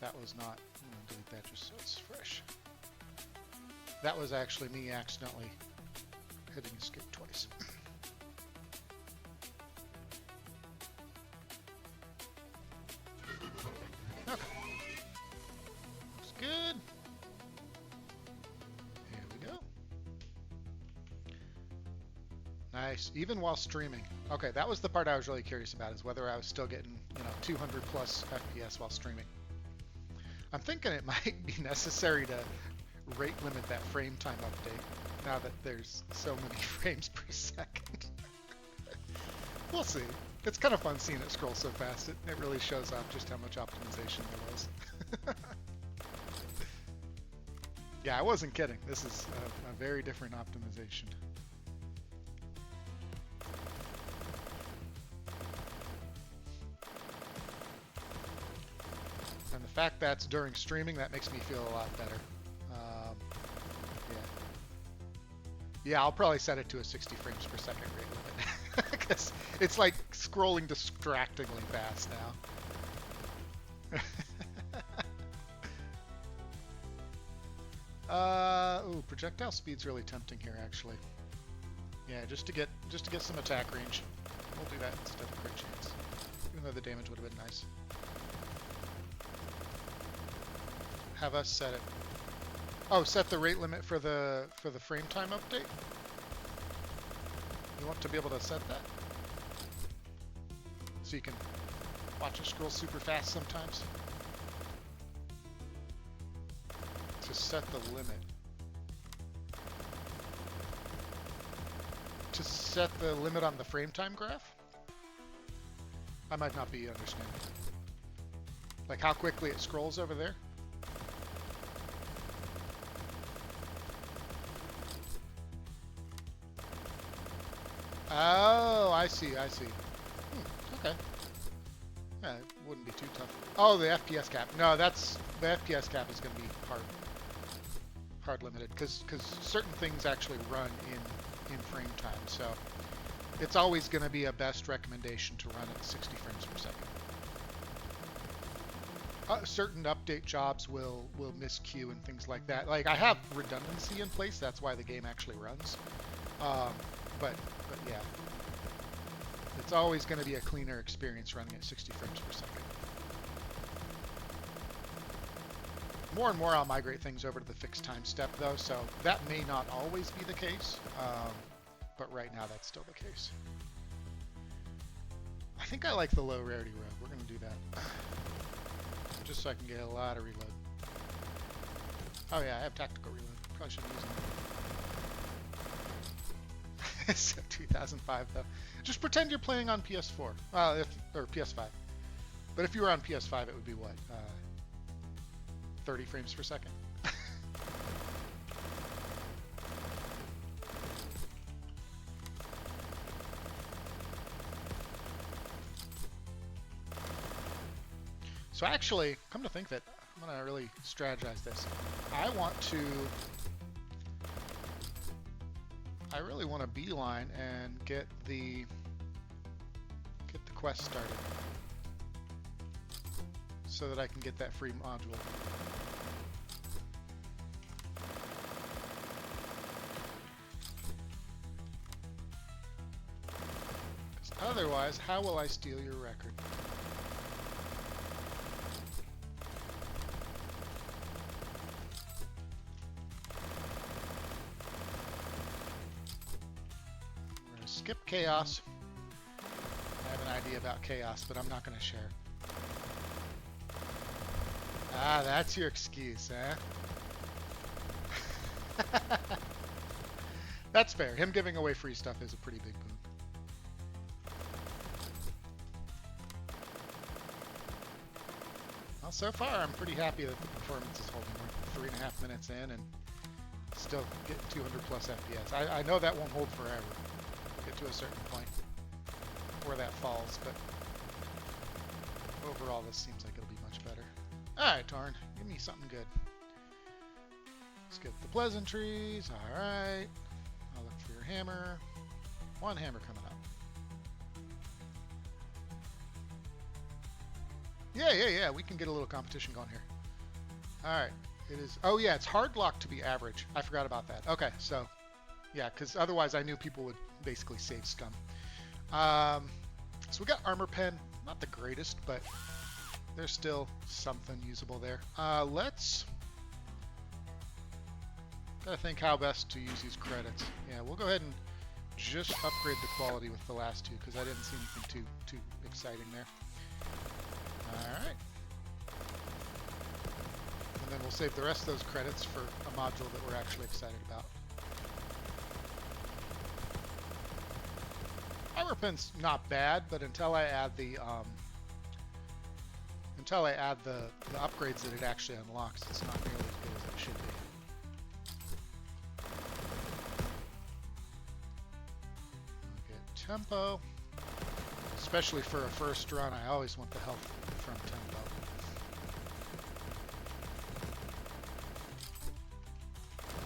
That was not, I'm going to delete that just so it's fresh. That was actually me accidentally hitting escape twice. Okay. Looks good. Here we go. Nice, even while streaming. Okay, that was the part I was really curious about, is whether I was still getting, 200 plus FPS while streaming. I'm thinking it might be necessary to rate limit that frame time update now that there's so many frames per second. We'll see. It's kind of fun seeing it scroll so fast. It really shows off just how much optimization there was. Yeah, I wasn't kidding. This is a very different optimization. And the fact that's during streaming, that makes me feel a lot better. Yeah, I'll probably set it to a 60 frames per second rate limit. Because it's like scrolling distractingly fast now. Ooh, projectile speed's really tempting here, actually. Yeah, just to get some attack range. We'll do that instead of crit chance. Even though the damage would have been nice. Have us set it. Oh, set the rate limit for the frame time update? You want to be able to set that? So you can watch it scroll super fast sometimes? To set the limit. To set the limit on the frame time graph? I might not be understanding. Like how quickly it scrolls over there? Oh, I see. Okay. Yeah, it wouldn't be too tough. Oh, the FPS cap. No, the FPS cap is going to be hard limited because certain things actually run in frame time. So it's always going to be a best recommendation to run at 60 frames per second. Certain update jobs will miscue and things like that. Like I have redundancy in place. That's why the game actually runs. But yeah, it's always going to be a cleaner experience running at 60 frames per second. More and more I'll migrate things over to the fixed time step though, so that may not always be the case, but right now that's still the case. I think I like the low rarity road. We're going to do that. Just so I can get a lot of reload. Oh yeah, I have tactical reload. Probably shouldn't use it. So 2005 though. Just pretend you're playing on PS4, or PS5. But if you were on PS5, it would be what? 30 frames per second. So actually, come to think of it, I'm gonna really strategize this. I really want to beeline and get the quest started so that I can get that free module. Because otherwise, how will I steal your record? Skip chaos. I have an idea about chaos, but I'm not going to share. Ah, that's your excuse, huh? That's fair. Him giving away free stuff is a pretty big boon. Well, so far I'm pretty happy that the performance is holding. We're 3.5 minutes in and still getting 200 plus FPS. I know that won't hold forever. Get to a certain point where that falls, but overall this seems like it'll be much better. Alright, Tarn, give me something good. Skip the pleasantries, alright. I'll look for your hammer. One hammer coming up. Yeah. We can get a little competition going here. All right. It is. Oh yeah, it's hard lock to be average. I forgot about that. Okay, so yeah, because otherwise I knew people would basically save scum. So we got armor pen. Not the greatest, but there's still something usable there. Let's gotta think how best to use these credits. Yeah, we'll go ahead and just upgrade the quality with the last two because I didn't see anything too exciting there. All right. And then we'll save the rest of those credits for a module that we're actually excited about. Armor pen's not bad, but until I add the upgrades that it actually unlocks, it's not nearly as good as it should be. We'll get tempo, especially for a first run. I always want the health from tempo.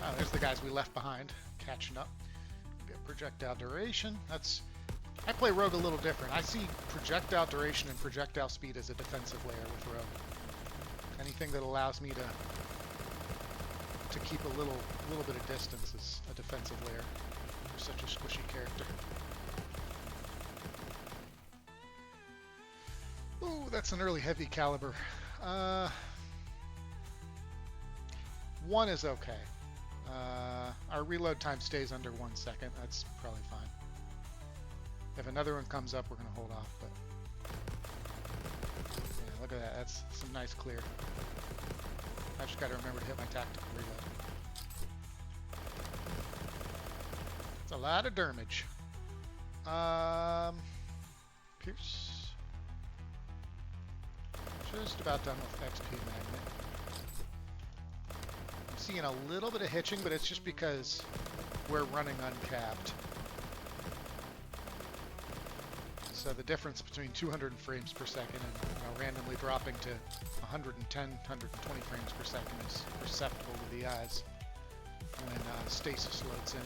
Oh, there's the guys we left behind, catching up. Get projectile duration. I play Rogue a little different. I see projectile duration and projectile speed as a defensive layer with Rogue. Anything that allows me to keep a little bit of distance is a defensive layer for such a squishy character. Ooh, that's an early heavy caliber. 1 is okay. Our reload time stays under 1 second. That's probably fine. If another one comes up, we're going to hold off. But yeah, look at that. That's some nice clear. I just got to remember to hit my tactical reload. It's a lot of damage. Pierce. Just about done with XP magnet. I'm seeing a little bit of hitching, but it's just because we're running uncapped. So the difference between 200 frames per second and randomly dropping to 110, 120 frames per second is perceptible to the eyes when stasis loads in.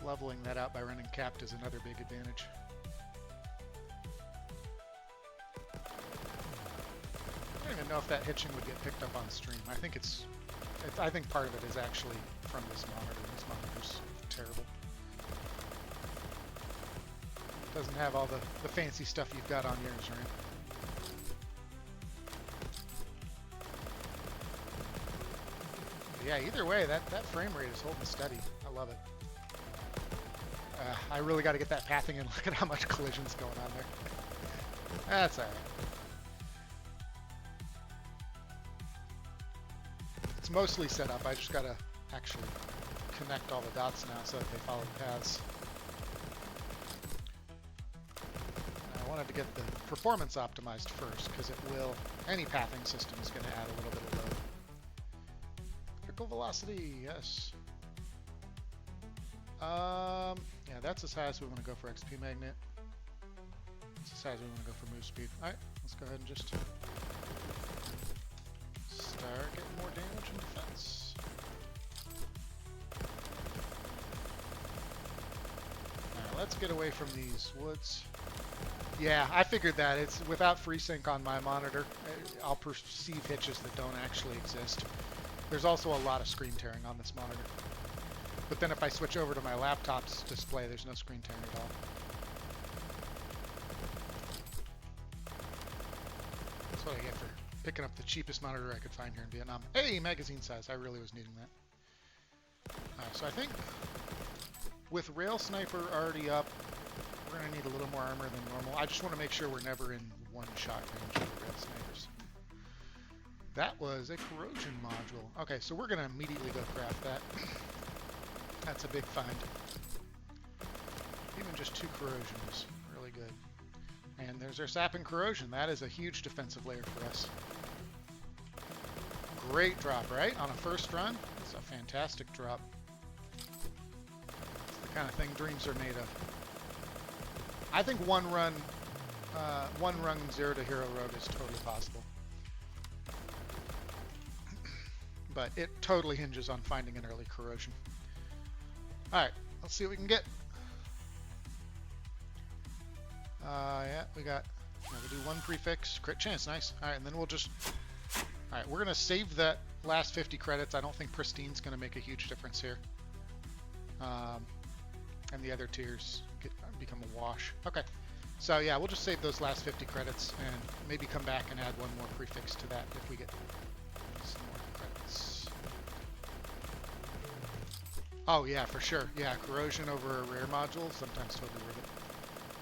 Leveling that out by running capped is another big advantage. I don't even know if that hitching would get picked up on stream. I think I think part of it is actually from this monitor. This monitor's terrible. Doesn't have all the fancy stuff you've got on yours, right? But yeah, either way, that frame rate is holding steady. I love it. I really got to get that pathing in. Look at how much collision's going on there. That's alright. It's mostly set up. I just got to actually connect all the dots now so that they follow the paths. I wanted to get the performance optimized first because any pathing system is going to add a little bit of load. Critical velocity, yes. Yeah, that's as high as we want to go for XP magnet. That's as high as we want to go for move speed. Alright, let's go ahead and just start getting more damage and defense. Alright, let's get away from these woods. Yeah, I figured that. It's without FreeSync on my monitor, I'll perceive hitches that don't actually exist. There's also a lot of screen tearing on this monitor. But then if I switch over to my laptop's display, there's no screen tearing at all. That's what I get for picking up the cheapest monitor I could find here in Vietnam. Hey, magazine size. I really was needing that. Alright, so I think with Rail Sniper already up, we're going to need a little more armor than normal. I just want to make sure we're never in one-shot range of the Rail Snipers. That was a corrosion module. Okay, so we're going to immediately go craft that. That's a big find. Even just 2 corrosion is really good. And there's our sap and corrosion. That is a huge defensive layer for us. Great drop, right? On a first run? It's a fantastic drop. It's the kind of thing dreams are made of. I think one run 0 to hero rogue is totally possible. But it totally hinges on finding an early corrosion. Alright, let's see what we can get. Yeah, we got, we'll do one prefix, crit chance, nice. All right, and then we'll just, all right, we're gonna save that last 50 credits. I don't think pristine's gonna make a huge difference here. And the other tiers become a wash. Okay, so yeah, we'll just save those last 50 credits and maybe come back and add one more prefix to that if we get some more credits. Oh yeah, for sure. Yeah, corrosion over a rare module, sometimes totally worth it.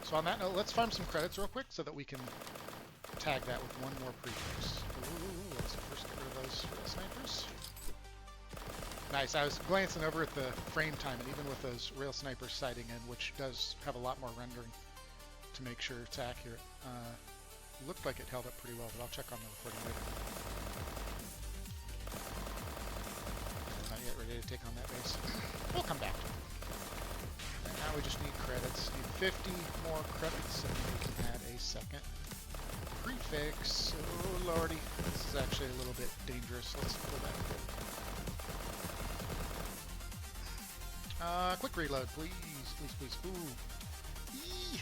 So on that note, let's farm some credits real quick so that we can tag that with one more prefix. Ooh, let's first get rid of those snipers. Nice. I was glancing over at the frame time, and even with those rail snipers sighting in, which does have a lot more rendering to make sure it's accurate, looked like it held up pretty well, but I'll check on the recording later. We're not yet ready to take on that base. We'll come back to it. Right now we just need credits. Need 50 more credits, and we can add a second prefix. Oh lordy, this is actually a little bit dangerous. Let's pull that a bit. Quick reload, please, please, please. Ooh. Eee.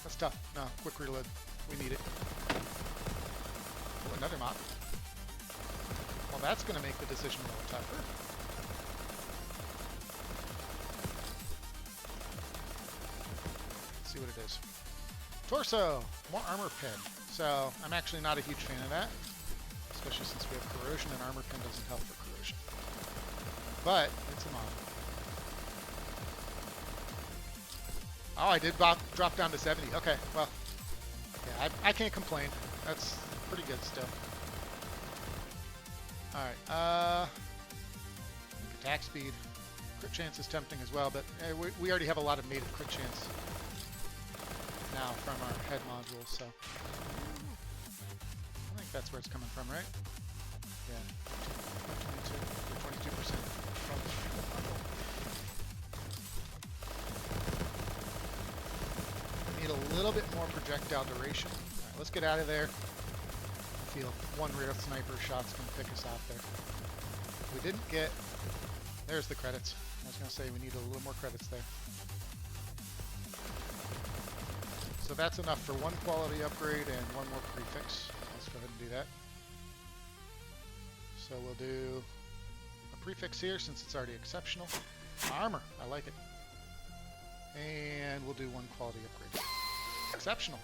That's tough. No, quick reload. We need it. Oh, another mob. Well, that's going to make the decision a little tougher. Let's see what it is. Torso! More armor pen. So, I'm actually not a huge fan of that. Especially since we have corrosion, and armor pen doesn't help for corrosion. But, it's a mob. Oh, I did drop down to 70. Okay, well, yeah, I can't complain. That's pretty good still. All right, attack speed. Crit chance is tempting as well, but we already have a lot of native crit chance now from our head modules, so I think that's where it's coming from, right? Yeah, 22%. Need a little bit more projectile duration. All right, let's get out of there. I feel one rear sniper shot's gonna pick us out there. We didn't get. There's the credits. I was gonna say we need a little more credits there. So that's enough for one quality upgrade and one more prefix. Let's go ahead and do that. So we'll do a prefix here since it's already exceptional. Armor, I like it. And we'll do one quality upgrade. Exceptional.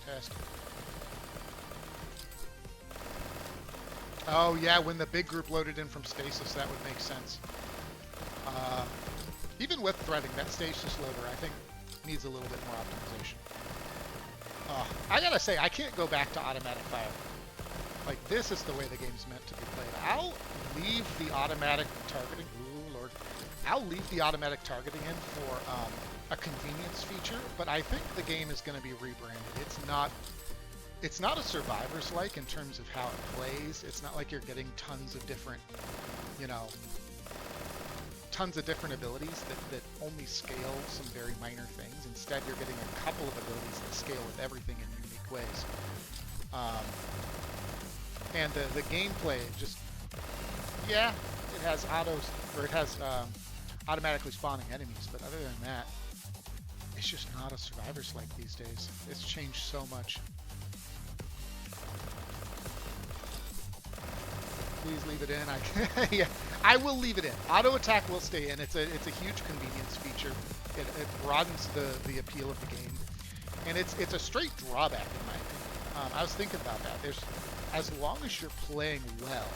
Fantastic. Oh yeah, when the big group loaded in from stasis, that would make sense. Even with threading, that stasis loader, I think, needs a little bit more optimization. I gotta say, I can't go back to automatic fire. Like, this is the way the game's meant to be played. I'll leave the automatic targeting. Ooh, Lord. I'll leave the automatic targeting in for a convenience feature, but I think the game is going to be rebranded. It's not a Survivors-like in terms of how it plays. It's not like you're getting tons of different, tons of different abilities that only scale some very minor things. Instead, you're getting a couple of abilities that scale with everything in unique ways. And the gameplay, just, yeah, it has automatically spawning enemies, but other than that, it's just not a Survivors-like these days. It's changed so much. Please leave it in. Yeah, I will leave it in. Auto attack will stay in. It's a huge convenience feature. It broadens the appeal of the game, and it's a straight drawback in my opinion. I was thinking about that. As long as you're playing well,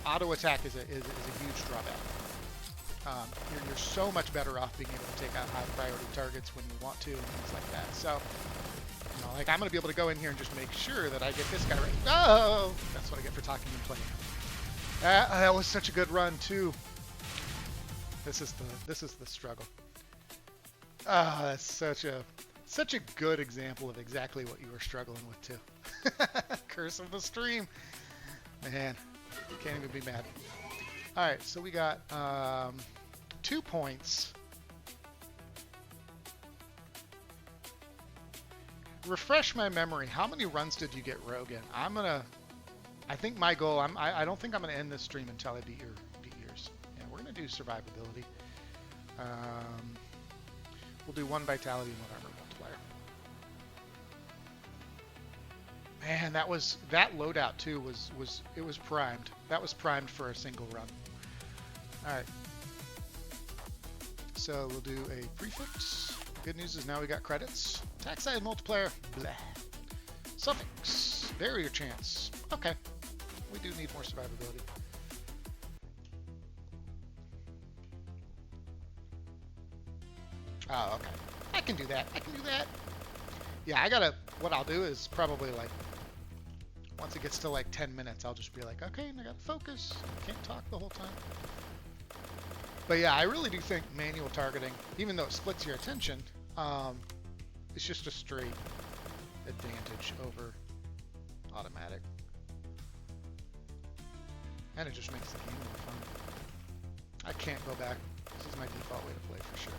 auto attack is a huge drawback. You're so much better off being able to take out high priority targets when you want to and things like that. So, like I'm going to be able to go in here and just make sure that I get this guy right. Oh, that's what I get for talking and playing. That was such a good run too. This is the struggle. That's such a good example of exactly what you were struggling with too. Curse of the stream, man. Can't even be mad. All right, so we got 2 points. Refresh my memory. How many runs did you get Rogue in? I think my goal. I don't think I'm gonna end this stream until I beat yours. Yeah, we're gonna do survivability. We'll do 1 vitality and 1 armor multiplier. Man, that loadout too was primed. That was primed for a single run. All right. So we'll do a prefix. Good news is now we got credits. Attack size multiplier. Blah. Suffix. Barrier chance. Okay. We do need more survivability. Oh, okay. I can do that. I can do that. Yeah, what I'll do is probably like, once it gets to like 10 minutes, I'll just be like, okay, I gotta focus. I can't talk the whole time. But yeah, I really do think manual targeting, even though it splits your attention, it's just a straight advantage over automatic. And it just makes the game more fun. I can't go back. This is my default way to play for sure.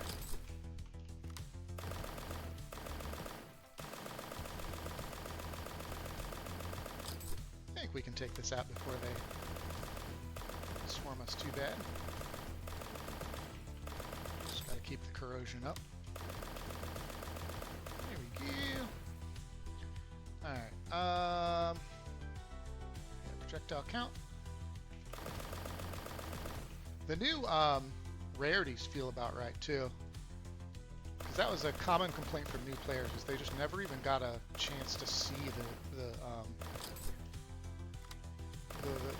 I think we can take this out before they swarm us too bad. Just gotta keep the corrosion up. There we go. Alright, projectile count. The new rarities feel about right too. Because that was a common complaint from new players, is they just never even got a chance to see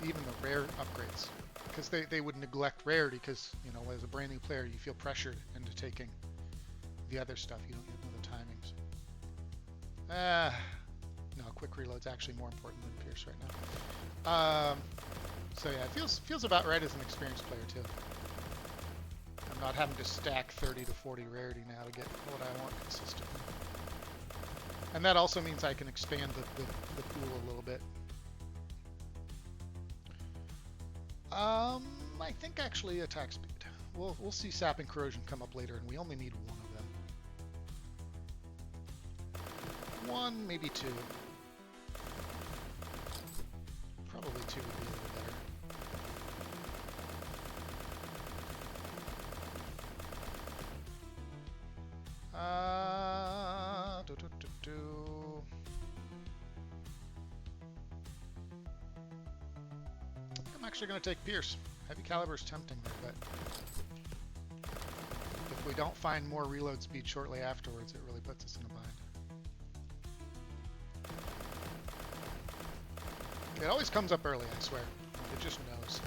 even the rare upgrades, because they would neglect rarity, because you know, as a brand new player you feel pressured into taking the other stuff. You don't know the timings. No, quick reload's actually more important than Pierce right now. So yeah, it feels about right as an experienced player too. I'm not having to stack 30 to 40 rarity now to get what I want consistently. And that also means I can expand the pool a little bit. I think actually attack speed. We'll see sap and corrosion come up later, and we only need 1 of them. 1, maybe 2. Probably 2 would be a little better. I'm actually going to take Pierce. Heavy caliber is tempting there, but if we don't find more reload speed shortly afterwards, it really puts us in a bind. It always comes up early, I swear. It just knows.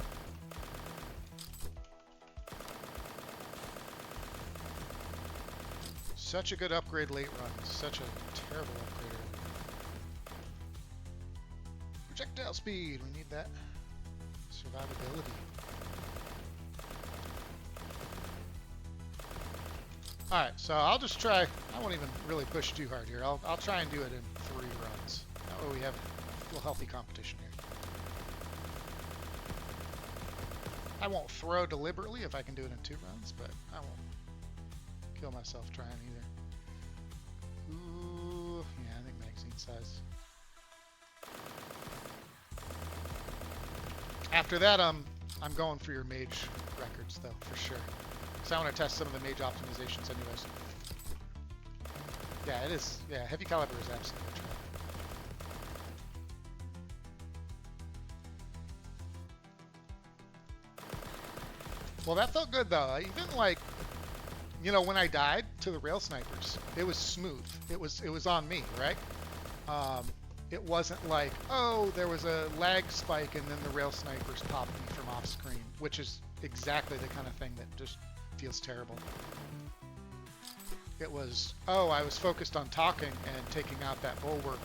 Such a good upgrade late run. Such a terrible upgrade early. Projectile speed. We need that. Survivability. Alright, so I'll just try. I won't even really push too hard here. I'll try and do it in 3 runs. That way we have a little healthy competition here. I won't throw deliberately if I can do it in 2 runs, but I won't kill myself trying either. Ooh, yeah, I think magazine size. After that, I'm going for your mage records though, for sure. Because I want to test some of the mage optimizations anyways. Yeah, it is. Yeah, heavy caliber is absolutely true. Well, that felt good though. Even like, you know, when I died to the rail snipers, it was smooth. It was on me, right? It wasn't like, oh, there was a lag spike and then the rail snipers popped me from off screen, which is exactly the kind of thing that just feels terrible. It was, oh, I was focused on talking and taking out that bulwark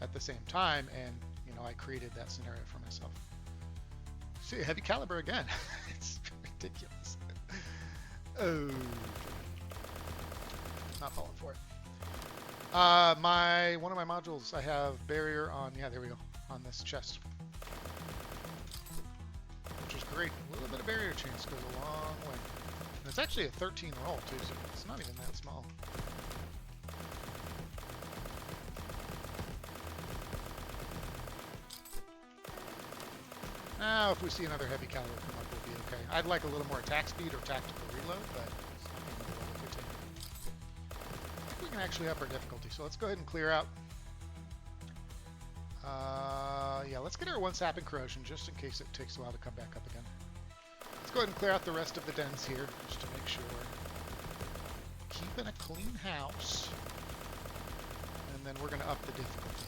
at the same time, and you know, I created that scenario for myself. See, heavy caliber again. It's ridiculous. Oh, not falling for it. One of my modules, I have barrier on, yeah, there we go, on this chest. Which is great. A little bit of barrier chance goes a long way. And it's actually a 13 roll too, so it's not even that small. Now, if we see another heavy caliber come up, we'll be okay. I'd like a little more attack speed or tactical reload, but it's not going to be what we take. can actually up our difficulty. So let's go ahead and clear out. Yeah, let's get our one sap and corrosion just in case it takes a while to come back up again. Let's go ahead and clear out the rest of the dens here just to make sure we're keeping a clean house. And then we're going to up the difficulty.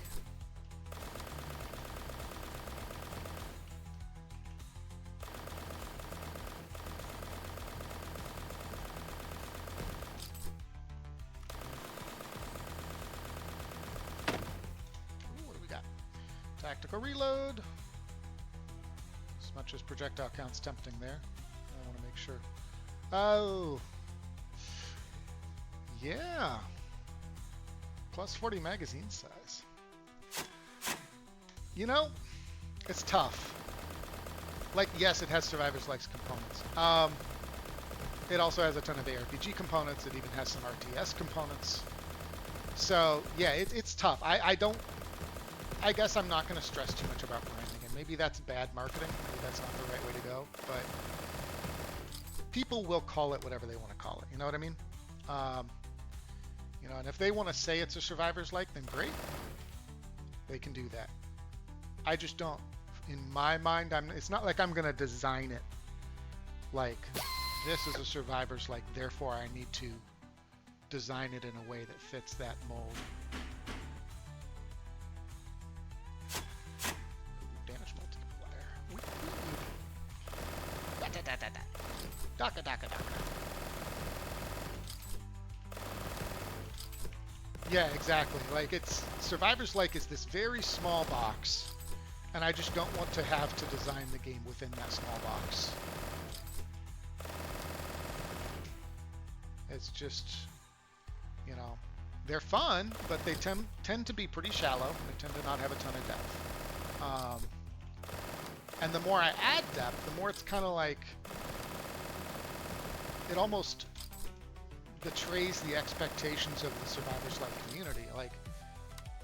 Tactical reload. As much as projectile count's tempting there, I want to make sure. Oh, yeah. Plus 40 magazine size. You know, it's tough. Like, yes, it has Survivor's Likes components. It also has a ton of ARPG components. It even has some RTS components. So, yeah, it's tough. I guess I'm not going to stress too much about branding, and maybe that's bad marketing. Maybe that's not the right way to go, but people will call it whatever they want to call it. You know what I mean? You know, and if they want to say it's a Survivor's Like, then great. They can do that. I just don't. In my mind, it's not like I'm going to design it like this is a Survivor's Like, therefore I need to design it in a way that fits that mold. Daka, daka, daka. Yeah, exactly. Like, it's Survivor's Like is this very small box, and I just don't want to have to design the game within that small box. It's just, you know, they're fun, but they tend to be pretty shallow. They tend to not have a ton of depth. And the more I add depth, the more it's kind of like, it almost betrays the expectations of the Survivor's Like community. Like,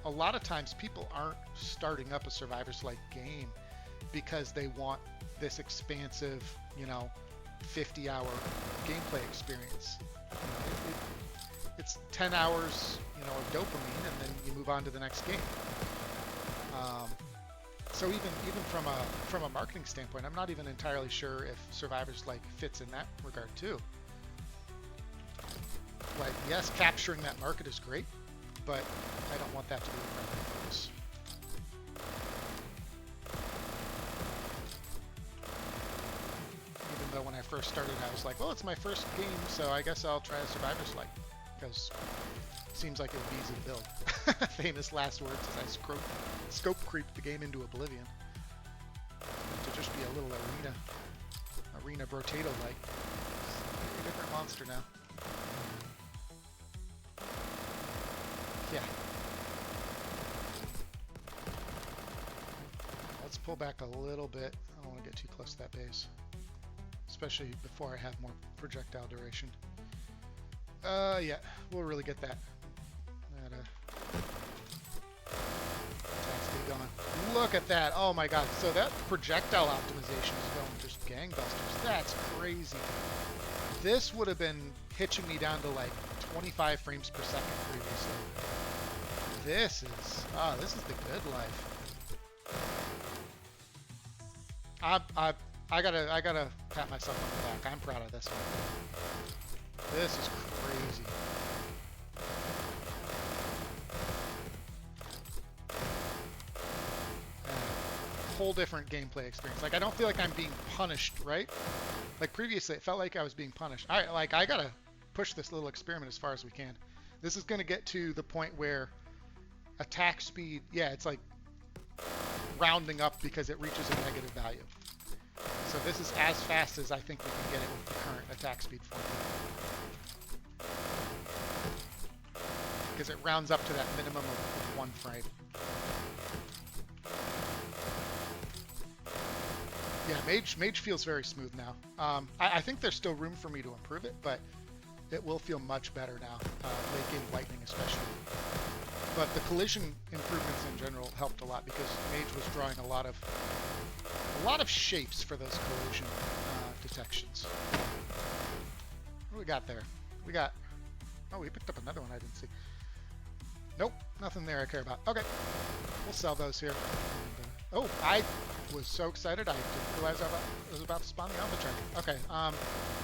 a lot of times people aren't starting up a Survivor's Like game because they want this expansive, you know, 50-hour gameplay experience. You know, it's 10 hours, you know, of dopamine, and then you move on to the next game. So even from a marketing standpoint, I'm not even entirely sure if Survivor's Like fits in that regard too. Like, yes, capturing that market is great, but I don't want that to be the primary focus. Even though when I first started, I was like, well, it's my first game, so I guess I'll try a Survivor's Like, because it seems like it would be easy to build. Famous last words as I scope creep the game into oblivion. To just be a little arena Brotato like. It's a different monster now. Yeah. Let's pull back a little bit. I don't want to get too close to that base, especially before I have more projectile duration. Yeah, we'll really get that. Going. Look at that. Oh my god. So that projectile optimization is going just gangbusters. That's crazy. This would have been hitching me down to like 25 frames per second previously. This is the good life. I gotta pat myself on the back. I'm proud of this one. This is crazy. Whole different gameplay experience. Like, I don't feel like I'm being punished, right? Like previously it felt like I was being punished. I gotta push this little experiment as far as we can. This is gonna get to the point where attack speed, yeah, it's like rounding up because it reaches a negative value. So this is as fast as I think we can get it with the current attack speed formula. Because it rounds up to that minimum of 1 frame. Yeah, Mage feels very smooth now. I think there's still room for me to improve it, but it will feel much better now, late game Lightning especially. But the collision improvements in general helped a lot because Mage was drawing a lot of shapes for those collision detections. What do we got there? We picked up another one I didn't see. Nope, nothing there I care about. Okay, we'll sell those here. Oh, I was so excited I didn't realize I was about to spawn the alpha charger. Okay,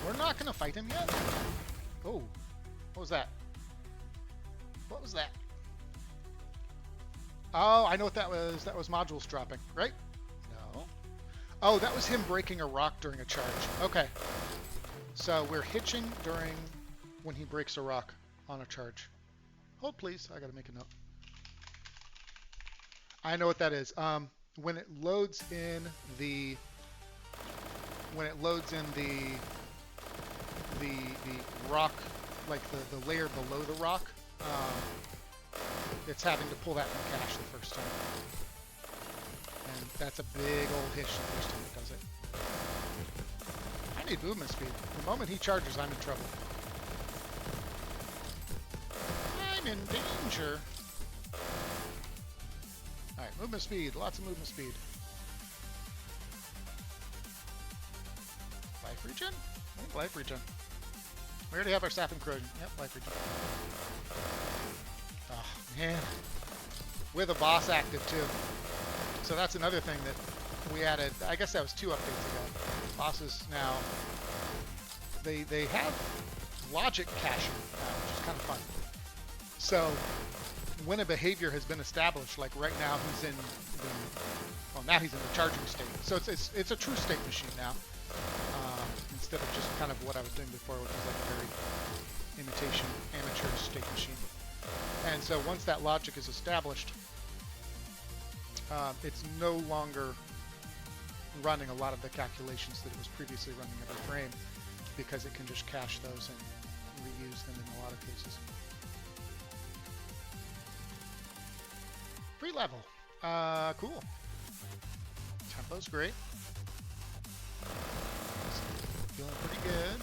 we're not gonna fight him yet. Oh, what was that? What was that? Oh, I know what that was. That was modules dropping, right? No. Oh, that was him breaking a rock during a charge. Okay. So we're hitching during when he breaks a rock on a charge. Hold please, I gotta make a note. I know what that is. When it loads in the rock, like the layer below the rock, it's having to pull that from cache the first time. And that's a big old hitch the first time it does it. I need movement speed. The moment he charges, I'm in trouble. I'm in danger. Alright, movement speed. Lots of movement speed. Life regen? I think life regen. We already have our sap and corrosion. Yep, life regen. Oh, man. With a boss active, too. So that's another thing that we added. I guess that was 2 updates ago. Bosses now, they have logic caching now, which is kind of fun. So when a behavior has been established, like right now he's in the, well, now he's in the charging state. So it's a true state machine now, instead of just kind of what I was doing before, which was like a very imitation amateur state machine. And so once that logic is established, it's no longer running a lot of the calculations that it was previously running every frame, because it can just cache those and reuse them in a lot of cases. Free level. Cool. Tempo's great. Feeling pretty good.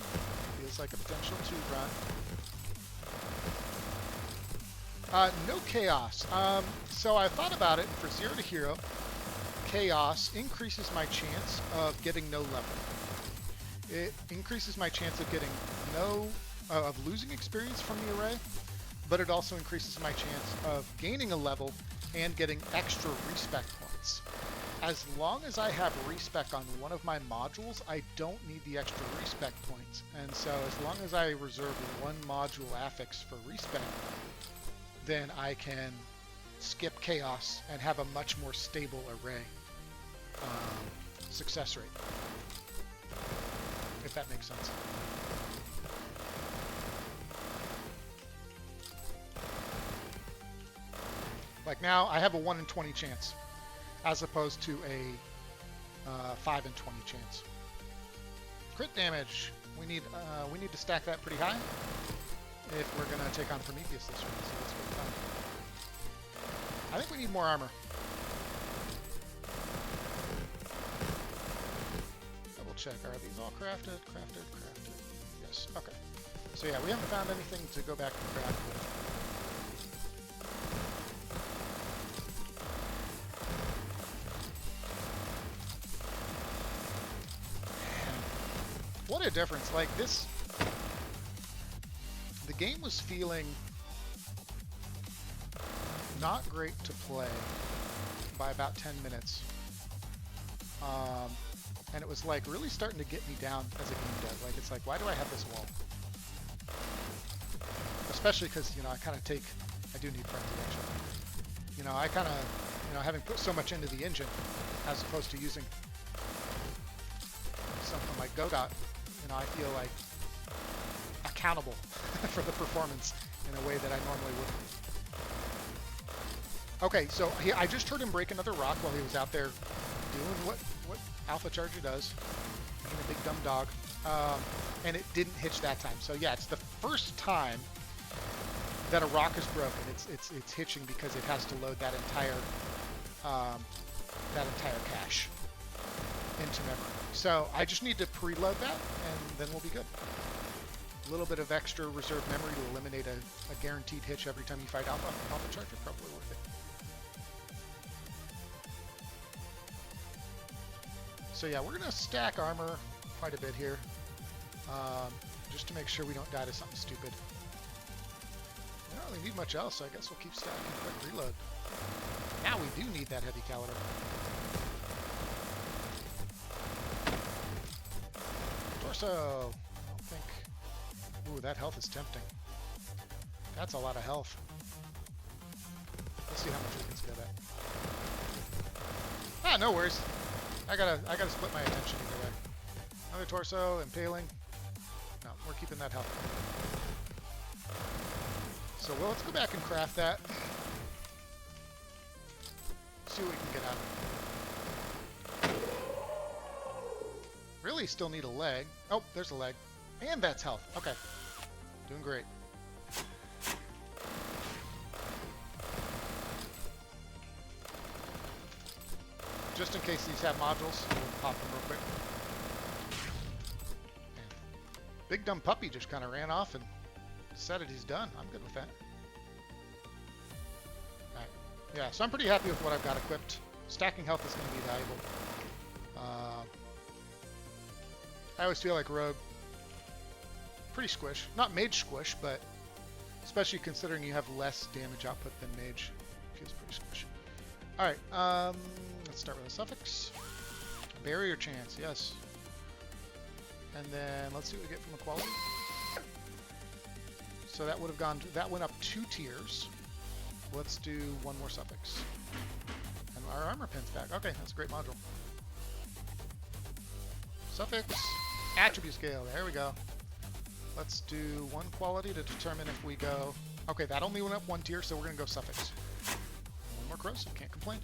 Feels like a potential 2-run. No chaos. So I thought about it. For 0 to hero, chaos increases my chance of getting no level. It increases my chance of getting of losing experience from the array, but it also increases my chance of gaining a level and getting extra respec points. As long as I have respec on one of my modules, I don't need the extra respec points. And so as long as I reserve one module affix for respec, then I can skip chaos and have a much more stable array success rate, if that makes sense. Like now, I have a 1 in 20 chance, as opposed to a 5 in 20 chance. Crit damage. We need to stack that pretty high if we're gonna take on Prometheus this round. So let's get done. I think we need more armor. Double check. Are these all crafted? Crafted. Yes. Okay. So yeah, we haven't found anything to go back and craft with. What a difference. Like this, the game was feeling not great to play by about 10 minutes. And it was like really starting to get me down as a game dev. Like it's like, why do I have this wall? Especially because, you know, I do need frenzy actually. You know, I kind of, you know, having put so much into the engine as opposed to using something like Godot, you know, I feel like accountable for the performance in a way that I normally wouldn't. Okay, so I just heard him break another rock while he was out there doing what Alpha Charger does, being a big dumb dog, and it didn't hitch that time. So yeah, it's the first time that a rock is broken. It's hitching because it has to load that entire cache into memory. So I just need to preload that, and then we'll be good. A little bit of extra reserve memory to eliminate a guaranteed hitch every time you fight Alpha Charger, probably worth it. So yeah, we're gonna stack armor quite a bit here, just to make sure we don't die to something stupid. You know, don't really need much else, so I guess we'll keep stacking quick reload. Now we do need that heavy caliber. Torso! I don't think... Ooh, that health is tempting. That's a lot of health. Let's see how much we can spit at. Ah, no worries. I gotta split my attention either way. Another torso, impaling. No, we're keeping that health. So, well, let's go back and craft that. See what we can get out of it. Really still need a leg. Oh, there's a leg. And that's health. Okay. Doing great. Just in case these have modules, we'll pop them real quick. And Big Dumb Puppy just kind of ran off and decided he's done. I'm good with that. Alright. Yeah, so I'm pretty happy with what I've got equipped. Stacking health is going to be valuable. I always feel like Rogue, pretty squish. Not mage squish, but especially considering you have less damage output than mage, feels pretty squish. Alright, let's start with a suffix. Barrier chance, yes. And then let's see what we get from equality. So that would have gone, that went up 2 tiers. Let's do one more suffix. And our armor pin's back. Okay, that's a great module. Suffix, attribute scale, there we go. Let's do one quality to determine if we go, okay, that only went up 1 tier, so we're gonna go suffix. One more corrosive, can't complain.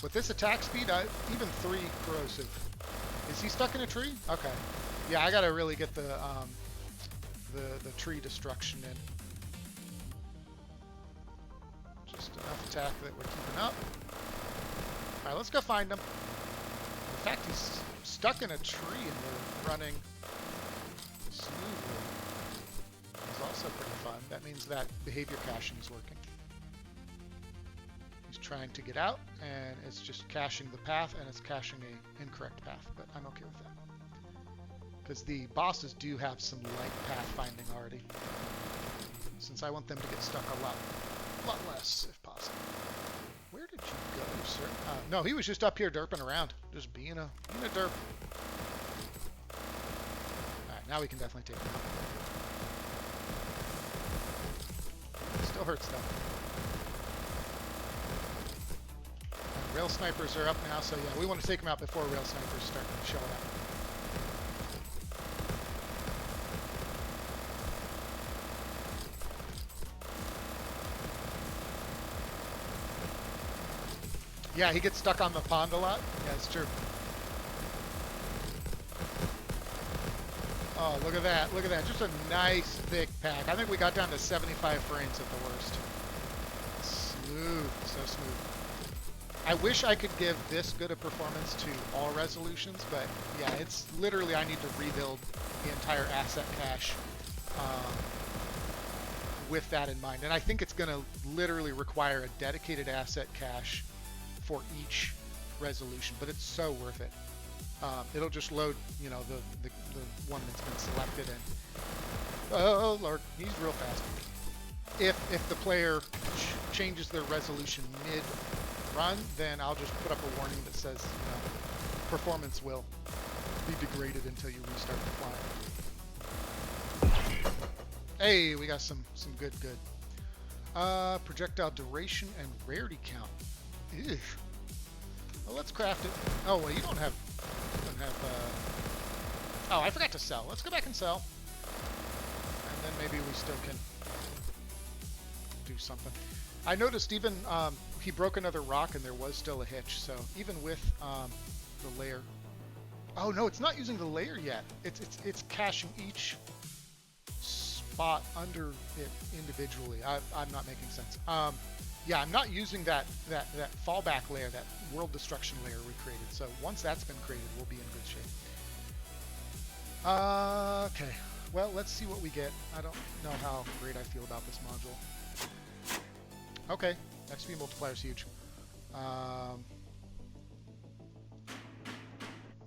With this attack speed, even 3 corrosive. Is he stuck in a tree? Okay. Yeah, I gotta really get the tree destruction in. Just enough attack that we're keeping up. Alright, let's go find him. The fact he's stuck in a tree and we're running smoothly is also pretty fun. That means that behavior caching is working. He's trying to get out, and it's just caching the path, and it's caching an incorrect path, but I'm okay with that. Because the bosses do have some light pathfinding already. Since I want them to get stuck a lot less, if possible. Where did you go, sir? No, he was just up here derping around. Just being a derp. Alright, now we can definitely take him out. Still hurts, though. And rail snipers are up now, so yeah, we want to take them out before rail snipers start showing up. Yeah, he gets stuck on the pond a lot. Yeah, it's true. Oh, look at that. Look at that. Just a nice, thick pack. I think we got down to 75 frames at the worst. Smooth. So smooth. I wish I could give this good a performance to all resolutions, but yeah, it's literally I need to rebuild the entire asset cache with that in mind. And I think it's going to literally require a dedicated asset cache for each resolution, but it's so worth it. It'll just load, you know, the one that's been selected, and oh lord, he's real fast. If the player changes their resolution mid-run, then I'll just put up a warning that says, you know, performance will be degraded until you restart the flying. Hey, we got some good. Projectile duration and rarity count. Ew. Well, let's craft it. Oh, well, you don't have, oh, I forgot to sell. Let's go back and sell. And then maybe we still can do something. I noticed even, he broke another rock and there was still a hitch. So even with, the layer. Oh, no, it's not using the layer yet. It's caching each spot under it individually. I'm not making sense. Yeah, I'm not using that fallback layer, that world destruction layer we created. So once that's been created, we'll be in good shape. Okay, well, let's see what we get. I don't know how great I feel about this module. Okay, XP multiplier is huge.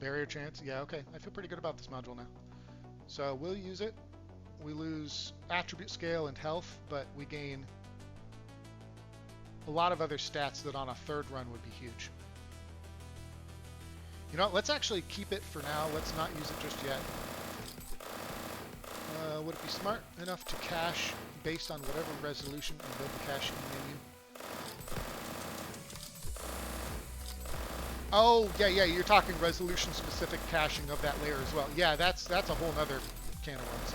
Barrier chance, yeah, okay. I feel pretty good about this module now. So we'll use it. we lose attribute scale and health, but we gain a lot of other stats that on a third run would be huge. You know what, let's actually keep it for now. Let's not use it just yet. Would it be smart enough to cache based on whatever resolution and build the caching menu? Oh, yeah, you're talking resolution-specific caching of that layer as well. Yeah, that's a whole nother can of worms.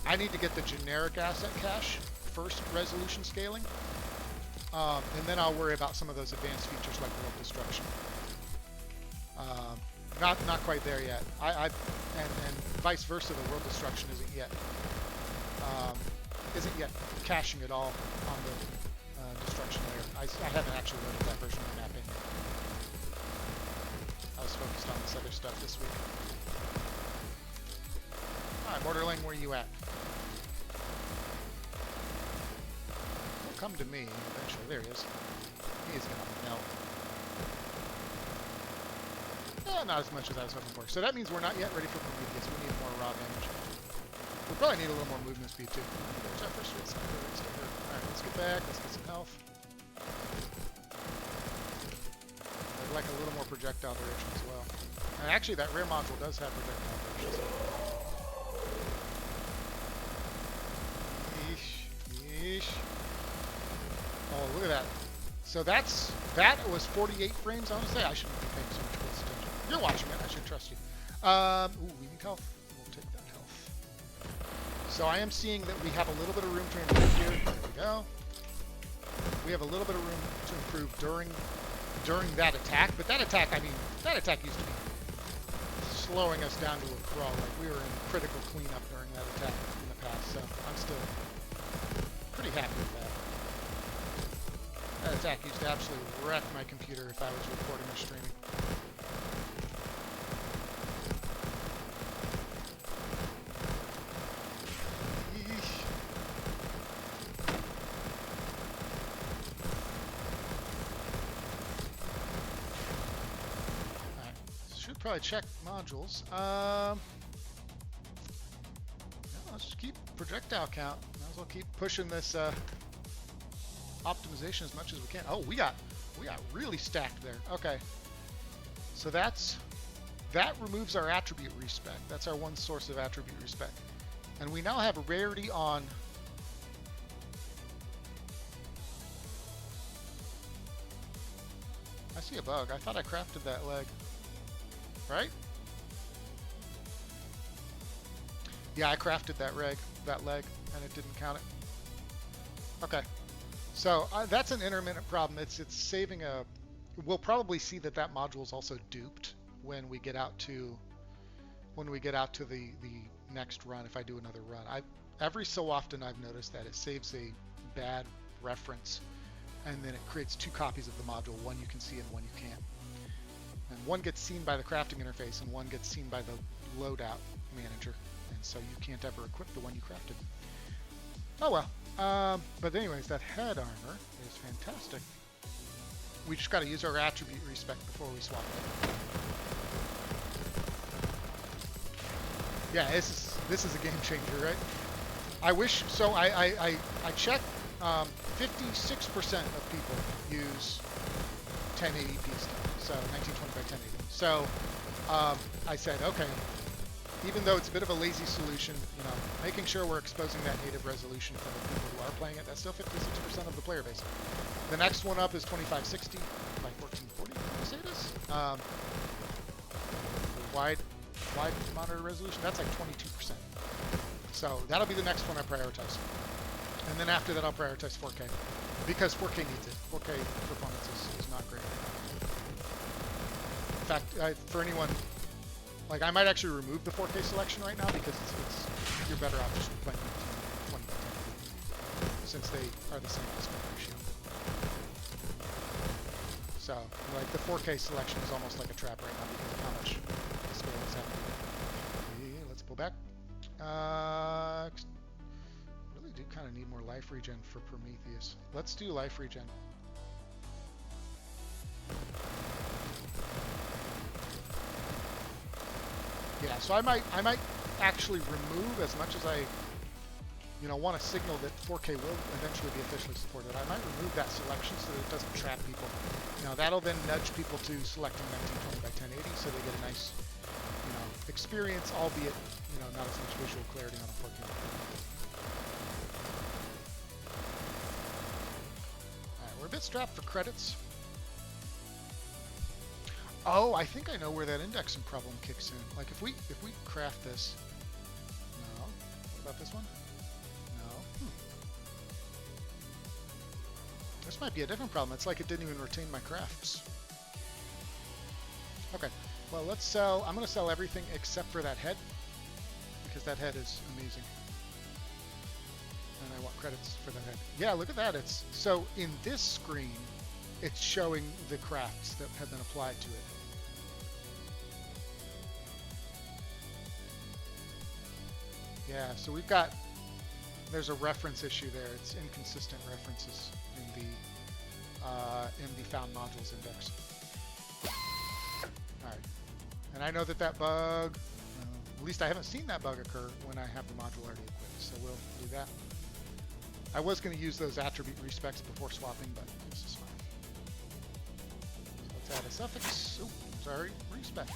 I need to get the generic asset cache first, resolution scaling, and then I'll worry about some of those advanced features like world destruction. Not quite there yet. And vice versa, the world destruction isn't yet caching at all on the destruction layer. I haven't actually loaded that version of the map in yet. I was focused on this other stuff this week. All right, Mortarling, where you at? He'll come to me eventually. There he is. He is gonna melt. Not as much as I was hoping for. So that means we're not yet ready for Prometheus. We need more raw damage. We probably need a little more movement speed too. There's our first hit sniper. Alright, let's get back. Let's get some health. I'd like a little more projectile duration as well. And actually that rear module does have projectile duration. Yeesh. Oh, look at that. So that was 48 frames. I want to say I shouldn't be paying so much close attention. You're watching it. I should trust you. Ooh, we need health. We'll take that health. So I am seeing that we have a little bit of room to improve here. There we go. We have a little bit of room to improve during that attack. But that attack, I mean, that attack used to be slowing us down to a crawl. Like we were in critical cleanup during that attack in the past. So I'm still pretty happy with that. That attack used to absolutely wreck my computer if I was recording or streaming. Alright, should probably check modules. No, let's just keep projectile count. Might as well keep pushing this optimization as much as we can. Oh, we got really stacked there. Okay, so that removes our attribute respec. That's our one source of attribute respec, and we now have a rarity on. I see a bug. I thought I crafted that leg, right? Yeah, I crafted that leg, and it didn't count it. Okay. So that's an intermittent problem. It's saving a. We'll probably see that module is also duped when we get out to the next run. If I do another run, every so often I've noticed that it saves a bad reference, and then it creates two copies of the module. One you can see and one you can't. And one gets seen by the crafting interface, and one gets seen by the loadout manager. And so you can't ever equip the one you crafted. Oh well. But anyways, that head armor is fantastic. We just got to use our attribute respec before we swap it. Yeah, this is a game changer, right? I wish so. I checked. 56% of people use 1080p stuff, so 1920 by 1080. So I said, okay. Even though it's a bit of a lazy solution, you know, making sure we're exposing that native resolution for the people who are playing it, that's still 56% of the player base. The next one up is 2560 by 1440, I say it is. Wide monitor resolution, that's like 22%. So that'll be the next one I prioritize. And then after that, I'll prioritize 4K, because 4K needs it. 4K performance is not great. In fact, for anyone, like I might actually remove the 4K selection right now because you're better off just playing 20 by 10, since they are the same aspect ratio. So, like the 4K selection is almost like a trap right now because of how much the scale is happening. Let's pull back. Really do kind of need more life regen for Prometheus. Let's do life regen. Yeah, so I might actually remove as much as I want to signal that 4K will eventually be officially supported, I might remove that selection so that it doesn't trap people. That'll then nudge people to selecting 1920 by 1080 so they get a nice, experience, albeit, not as much visual clarity on a 4K. Alright, we're a bit strapped for credits. Oh, I think I know where that indexing problem kicks in. Like if we craft this. No. What about this one? No. This might be a different problem. It's like it didn't even retain my crafts. Okay. Well, let's sell. I'm going to sell everything except for that head because that head is amazing. And I want credits for that head. Yeah, look at that. It's so in this screen, it's showing the crafts that have been applied to it. Yeah, so we've got, there's a reference issue there. It's inconsistent references in the found modules index. All right, and I know that bug, at least I haven't seen that bug occur when I have the module already equipped, so we'll do that. I was going to use those attribute respecs before swapping, but this is fine. So let's add a suffix. Oh, sorry, respec.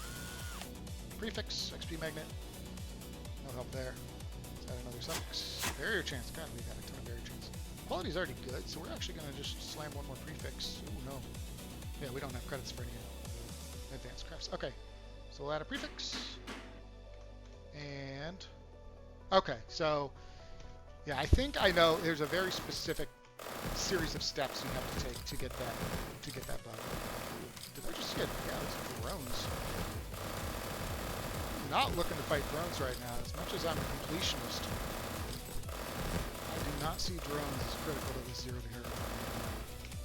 Prefix, XP magnet. No help there. Let's add another suffix. Barrier chance. God, we got a ton of barrier chance. Quality's already good, so we're actually going to just slam one more prefix. Oh, no. Yeah, we don't have credits for any advanced crafts. Okay, so we'll add a prefix. And, okay, so, yeah, I think I know there's a very specific series of steps you have to take to get that bug. Did I just get, yeah, those drones. Not looking to fight drones right now, as much as I'm a completionist. I do not see drones as critical to this 0 to hero.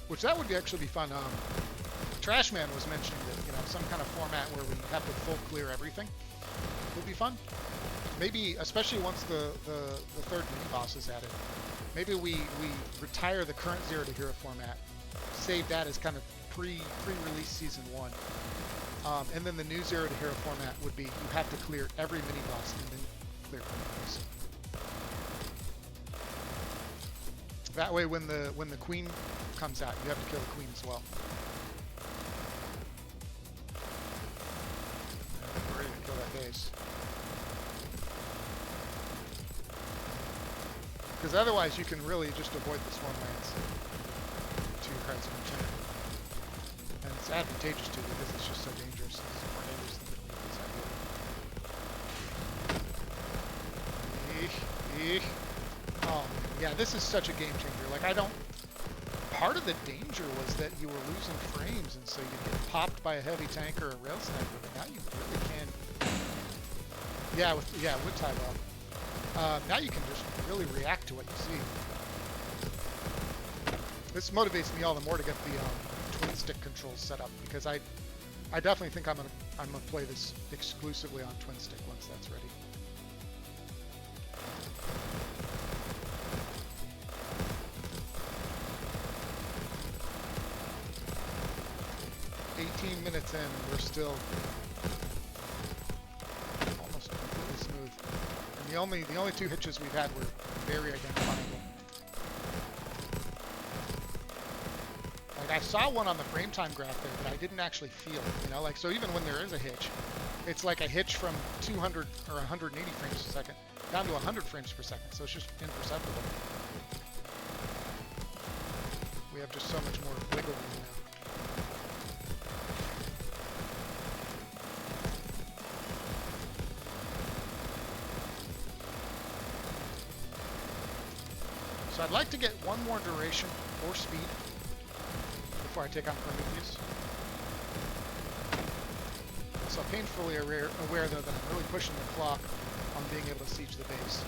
Which that would actually be fun. Trashman was mentioning that, some kind of format where we have to full clear everything would be fun. Maybe, especially once the third mini boss is added, maybe we retire the current 0 to hero format, save that as kind of pre-release season 1. And then the new 0 to hero format would be you have to clear every mini boss and then clear boss. That way, when the queen comes out, you have to kill the queen as well. We're ready to kill that base. Because otherwise, you can really just avoid the swarm lands to your heart's content. And it's advantageous too because it's just so dangerous. It's more dangerous than the it's Oh, yeah, this is such a game changer. Like, part of the danger was that you were losing frames, and so you'd get popped by a heavy tank or a rail sniper, but now you really can. Yeah, with tie well. Now you can just really react to what you see. This motivates me all the more to get the twin stick controls set up, because I definitely think I'm gonna play this exclusively on twin stick once that's ready. Minutes in, and we're still almost completely smooth. And the only two hitches we've had were very identifiable. Like, I saw one on the frame time graph there, but I didn't actually feel it. Like, so even when there is a hitch, it's like a hitch from 200 or 180 frames per second down to 100 frames per second. So it's just imperceptible. We have just so much more wiggle room now. So I'd like to get one more duration or speed before I take on Prometheus. So painfully aware though that I'm really pushing the clock on being able to siege the base.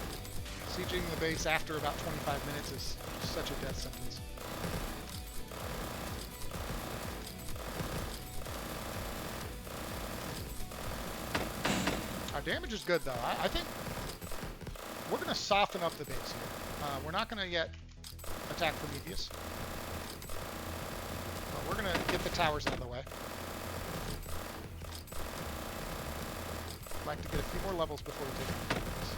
Sieging the base after about 25 minutes is such a death sentence. Our damage is good though. I think we're going to soften up the base here. We're not going to yet attack Prometheus. But we're going to get the towers out of the way. I'd like to get a few more levels before we take on Prometheus.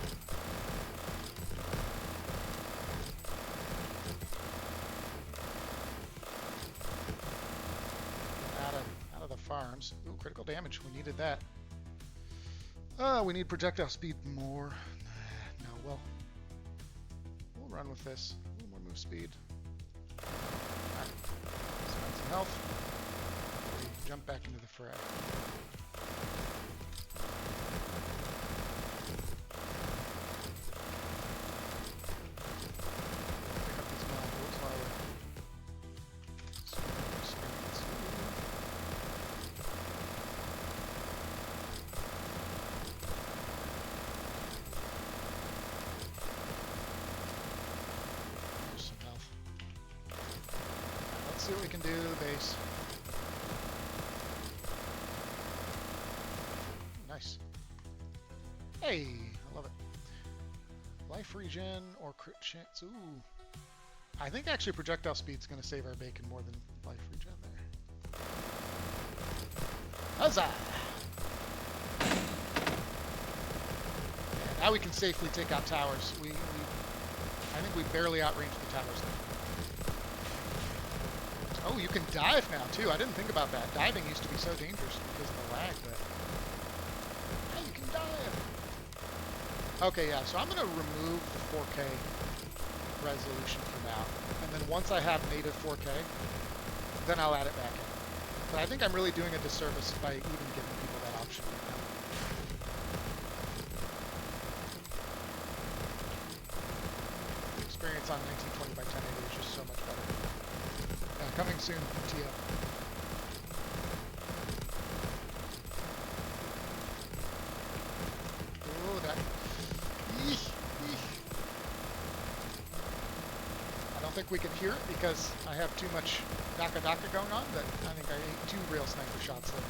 arms. Ooh, critical damage. We needed that. We need projectile speed more. No, well, we'll run with this. A little more move speed. Alright. Spend some health. We jump back into the fray. Pick up these modules while we're experience. There's some health. Let's see what we can do to the base. Nice. Hey, I love it. Life regen or crit chance. Ooh. I think actually projectile speed's going to save our bacon more than life regen there. Huzzah! Yeah, now we can safely take out towers. I think we barely outranged the towers there. Oh, you can dive now too. I didn't think about that. Diving used to be so dangerous because of the lag, but now you can dive. Okay, yeah, so I'm going to remove the 4K resolution for now. And then once I have native 4K, then I'll add it back in. But I think I'm really doing a disservice by even giving people that option right now. The experience on 1920 by 1080 is just so much better. Yeah, coming soon, TF. Oh, that. Eesh, eesh. I don't think we can hear it because I have too much Daka Daka going on, but I think I ate 2 real sniper shots there.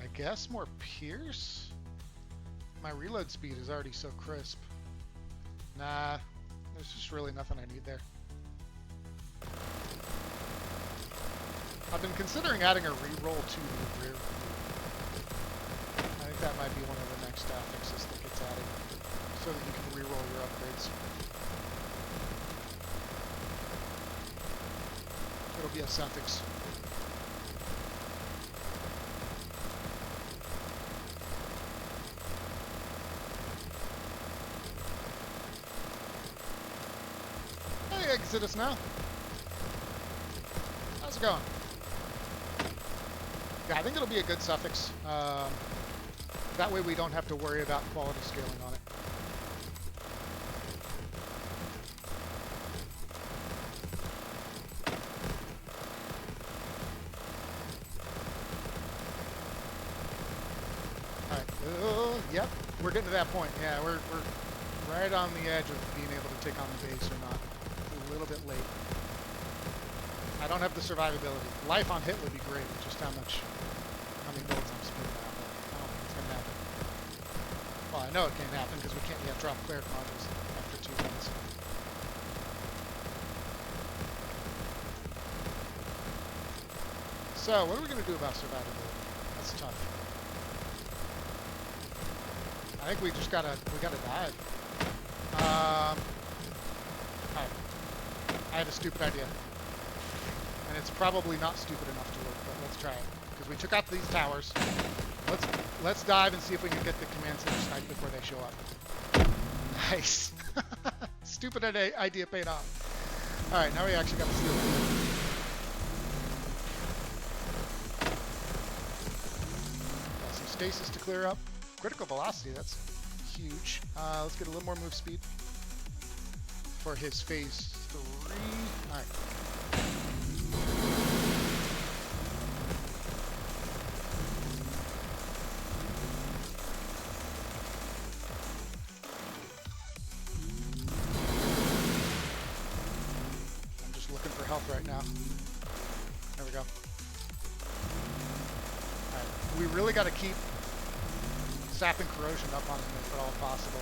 I guess more Pierce? My reload speed is already so crisp. Nah, there's just really nothing I need there. I've been considering adding a reroll to the rear view. I think that might be one of the next fixes that gets added, so that you can reroll your upgrades. It'll be a suffix. Hey, Exodus now. How's it going? Yeah, I think it'll be a good suffix. That way we don't have to worry about quality scaling on it. Alright, yep, we're getting to that point. Yeah, we're right on the edge of being able to take on the base or not. A little bit late. I don't have the survivability. Life on hit would be great, just how many bullets I'm spitting out, but I don't think it's going to happen. Well, I know it can't happen because we can't yet drop cleric modules after 2 minutes. So, what are we going to do about survivability? That's tough. I think we gotta dive. Alright. I had a stupid idea. And it's probably not stupid enough to work, but let's try it. Because we took out these towers. Let's dive and see if we can get the command center sniped before they show up. Nice. Stupid idea paid off. Alright, now we actually got to steal it. Got some stasis to clear up. Critical velocity, that's huge. Let's get a little more move speed for his phase 3. Alright. Right now. There we go. Alright, we really got to keep sapping corrosion up on him if at all possible.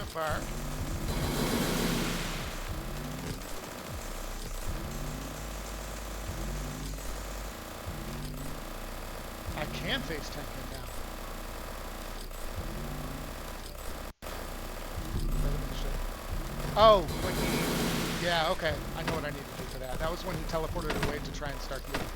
far. I can face tank him now. Oh, when he... Yeah, okay. I know what I need to do for that. That was when he teleported away to try and start healing.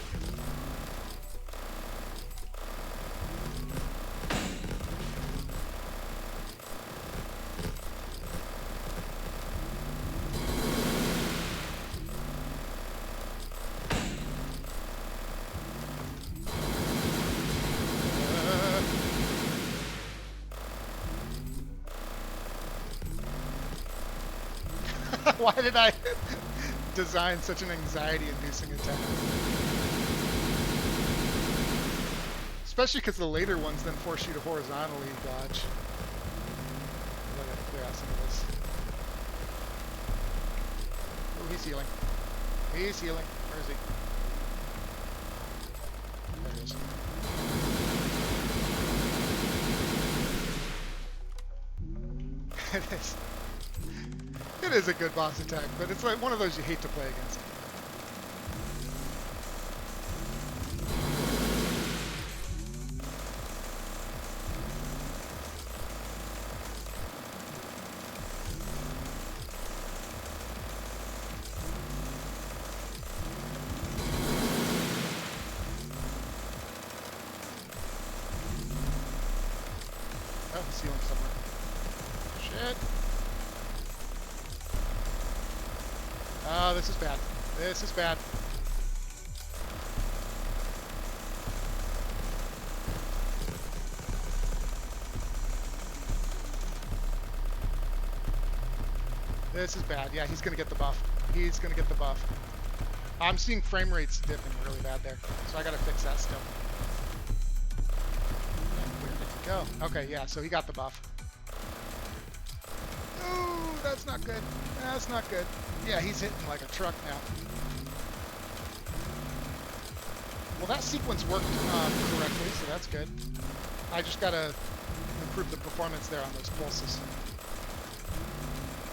Why did I design such an anxiety-inducing attack? Especially because the later ones then force you to horizontally dodge. I gotta clear out some of this. Oh, he's healing. He's healing. Where is he? There he is. It is. It is a good boss attack, but it's like one of those you hate to play against. Oh, he's healing somewhere. Shit. Oh, this is bad. This is bad. This is bad. Yeah, he's going to get the buff. He's going to get the buff. I'm seeing frame rates dipping really bad there, so I got to fix that still. Where did it go? Okay, yeah, so he got the buff. Ooh, that's not good. That's not good. Yeah, he's hitting like a truck now. Well, that sequence worked correctly, so that's good. I just gotta improve the performance there on those pulses.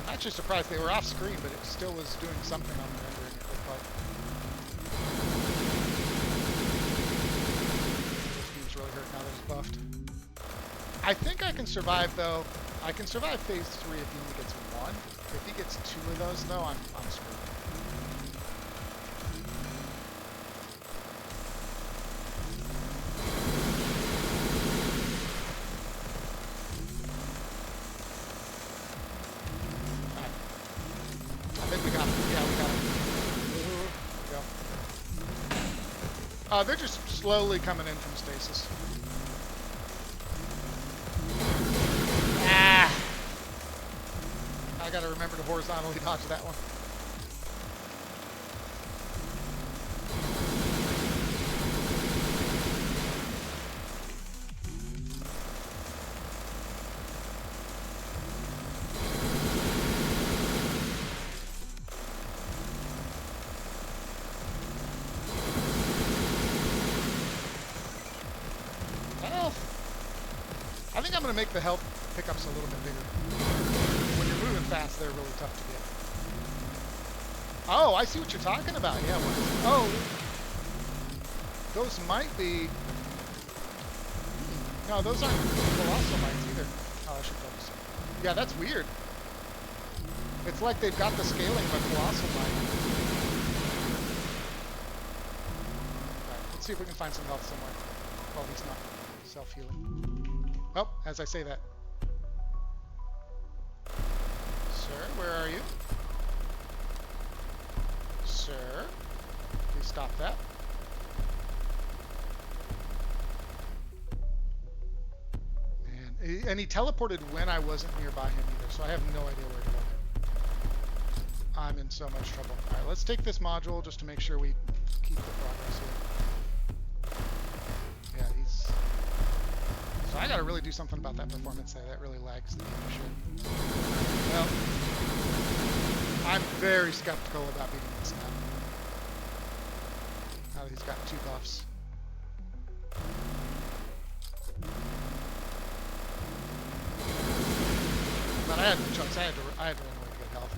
I'm actually surprised they were off screen, but it still was doing something on the rendering, it looked like. This dude's really hurt now that he's buffed. I think I can survive, though. I can survive phase 3 if he only gets 1. If he gets 2 of those, though, I'm screwed. Alright. I think we got him. Yeah, we got him. There we go. They're just slowly coming in from stasis. I gotta remember to horizontally dodge that one. Well, I think I'm gonna make the health pickups a little bit bigger. Fast, they're really tough to get. Oh, I see what you're talking about. Yeah. Oh, those might be. No, those aren't colossal mites either. Oh, I should focus. Yeah, that's weird. It's like they've got the scaling of a colossal mite. Alright, let's see if we can find some health somewhere. Well, he's not self-healing. Oh, as I say that. Sir, where are you? Sir, please stop that. And he teleported when I wasn't nearby him either, so I have no idea where to look. I'm in so much trouble. Alright, let's take this module just to make sure we keep the progress here. Yeah, he's... So I gotta really do something about that performance there. That really lags the game. Well, I'm very skeptical about beating this now. Now that he's got 2 buffs. But I had no choice. I had to run away to get health.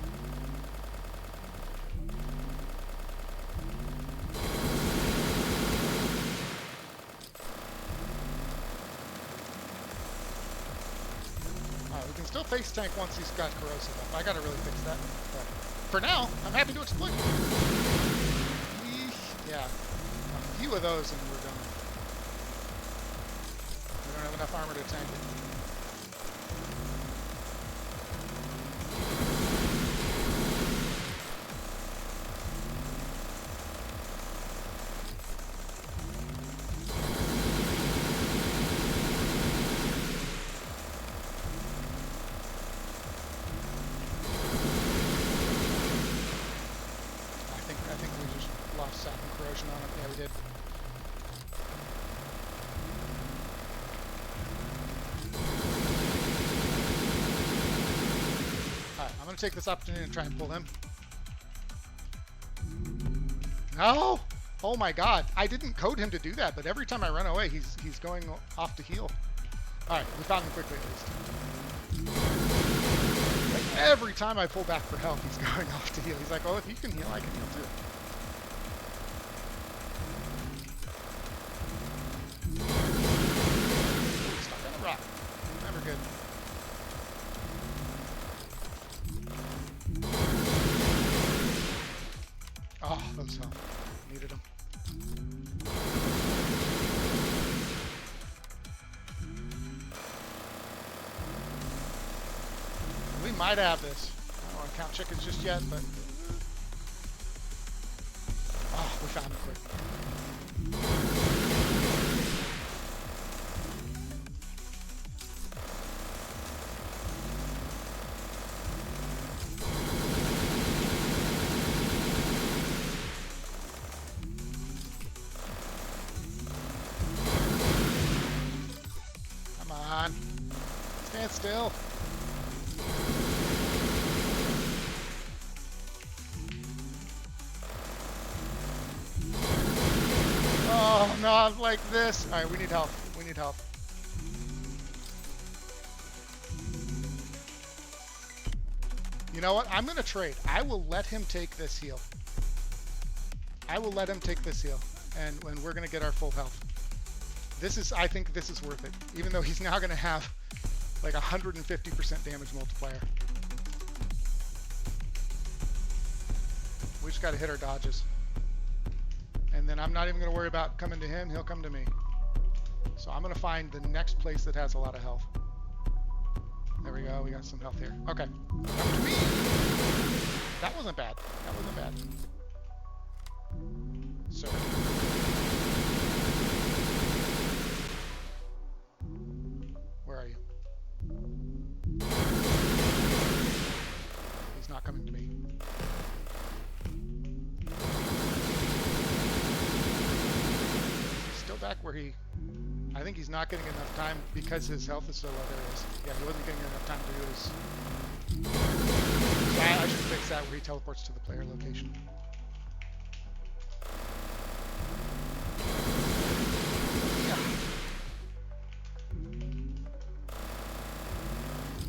Alright, we can still face tank once he's got corrosive up. I gotta really fix that. But for now, I'm happy to exploit. Yeah. A few of those and we're done. We don't have enough armor to tank it. I think we just lost sap and corrosion on it. Yeah, we did. Alright, I'm going to take this opportunity to try and pull him. No! Oh my god, I didn't code him to do that, but every time I run away, he's going off to heal. Alright, we found him quickly at least. Like every time I pull back for health, he's going off to heal. He's like, oh, if you can heal, I can heal too. Stuck on a rock. Never good. Oh, those help. Needed them. We might have this. I don't want to count chickens just yet, but... Oh, we found it quick. Come on. Stand still. Oh, not like this. All right, we need help. We need help. You know what? I'm going to trade. I will let him take this heal. I will let him take this heal. And we're going to get our full health. This is, I think this is worth it. Even though he's now going to have like 150% damage multiplier. We just got to hit our dodges. And then I'm not even going to worry about coming to him. He'll come to me. So I'm going to find the next place that has a lot of health. There we go. We got some health here. Okay. Come to me. That wasn't bad. That wasn't bad. So. Where are you? He's not coming to me. Back where he, I think he's not getting enough time because his health is so low. There it is. Yeah, he wasn't getting enough time to do his. So I should fix that where he teleports to the player location. Yeah.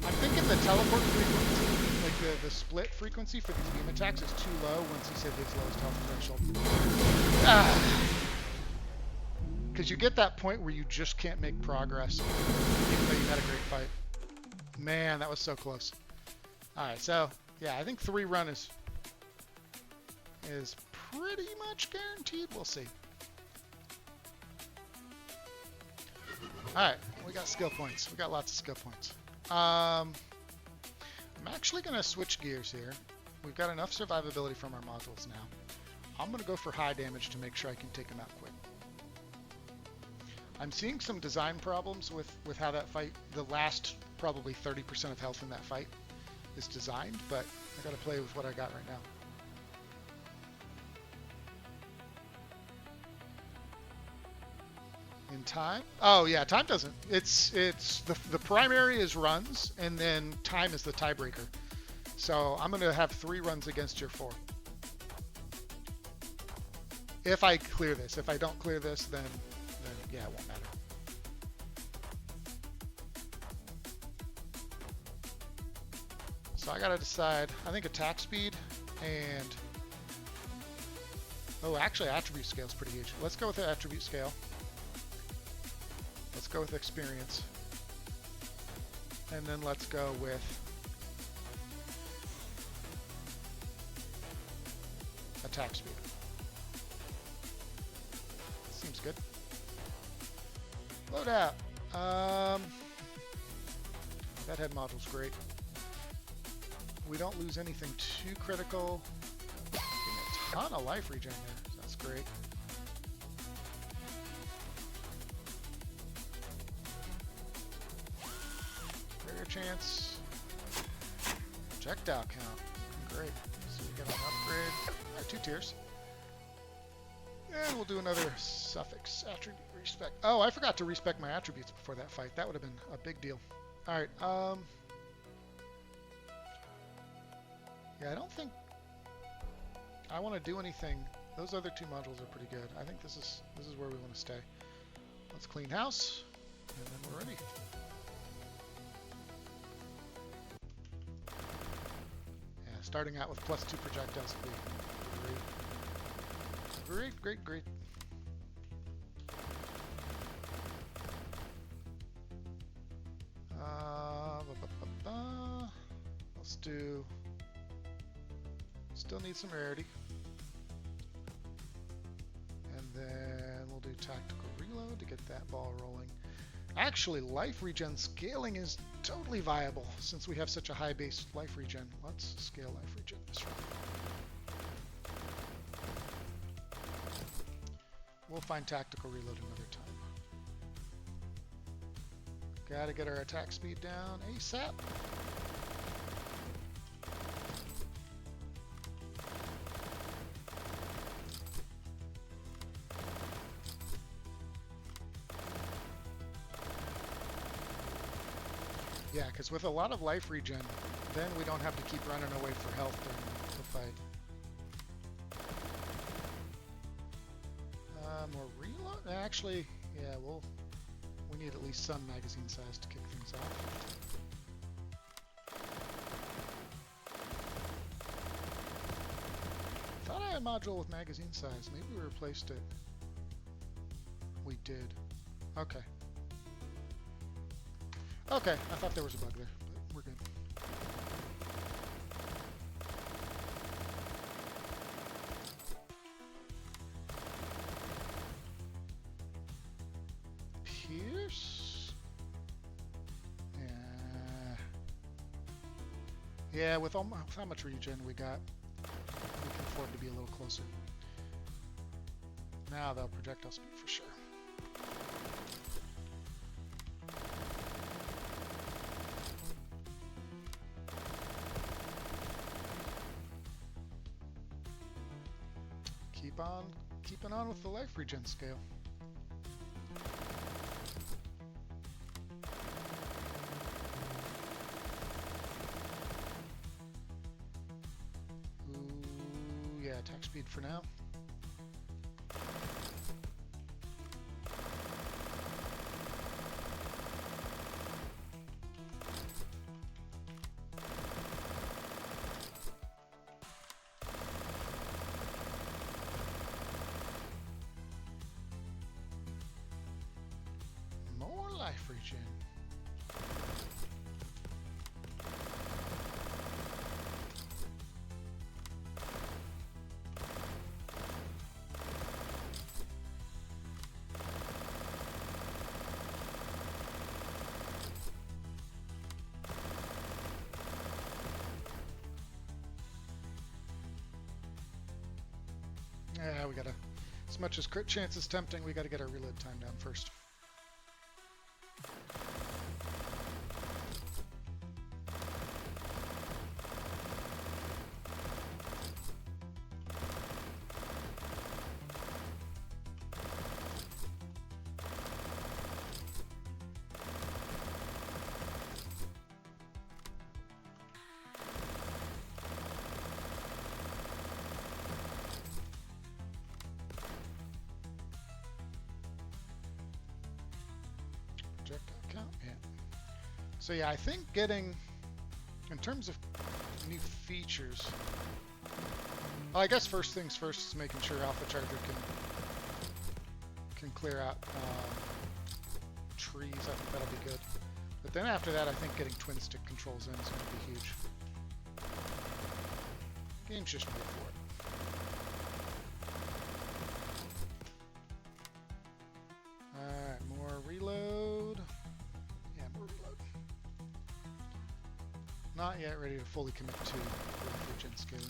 I'm thinking the teleport frequency, like the split frequency for these beam attacks is too low once he's hit his lowest health threshold. Because you get that point where you just can't make progress, even though you had a great fight. Man, that was so close. All right, so yeah, I think 3 run is pretty much guaranteed. We'll see. All right, we got skill points. We got lots of skill points. I'm actually going to switch gears here. We've got enough survivability from our modules now. I'm going to go for high damage to make sure I can take him out quick. I'm seeing some design problems with how that fight, the last probably 30% of health in that fight is designed, but I gotta play with what I got right now. In time? Oh yeah, time doesn't. It's the primary is runs, and then time is the tiebreaker. So I'm gonna have 3 runs against your 4. If I clear this. If I don't clear this, then yeah, it won't matter. So I gotta decide. I think attack speed and actually attribute scale is pretty huge. Let's go with the attribute scale. Let's go with experience, and then let's go with attack speed. Seems good. Load out. That head module's great. We don't lose anything too critical. Getting a ton of life regen there. So that's great. Barrier chance. Projectile count. Great. So we got an upgrade. Alright, 2 tiers. And we'll do another suffix attribute respec. Oh, I forgot to respec my attributes before that fight. That would have been a big deal. Alright, yeah, I don't think I want to do anything. Those other 2 modules are pretty good. I think this is where we want to stay. Let's clean house, and then we're ready. Yeah, starting out with +2 projectiles would be great. Great. Let's do. Still need some rarity. And then we'll do tactical reload to get that ball rolling. Actually, life regen scaling is totally viable since we have such a high base life regen. Let's scale life regen this round. We'll find tactical reload another time. Gotta get our attack speed down ASAP. Yeah, because with a lot of life regen, then we don't have to keep running away for health during the fight. More reload? Actually, yeah, we need at least some magazine size to kick things off. Thought I had a module with magazine size. Maybe we replaced it. We did. Okay. Okay, I thought there was a bug there, but we're good. Pierce? Yeah, with how much regen we got, we can afford to be a little closer. Now they'll projectile speed for sure. Keeping on with the life regen scale. Ooh, yeah, attack speed for now. Life regen. Yeah, we gotta, as much as crit chance is tempting, we gotta get our reload time down first. So yeah, I think getting, In terms of new features, well, I guess first things first is making sure Alpha Charger can clear out trees. I think that'll be good. But then after that, I think getting twin stick controls in is going to be huge. Game's just made for it. Alright, more reload. Yeah, more reload. Not yet ready to fully commit to gen scaling.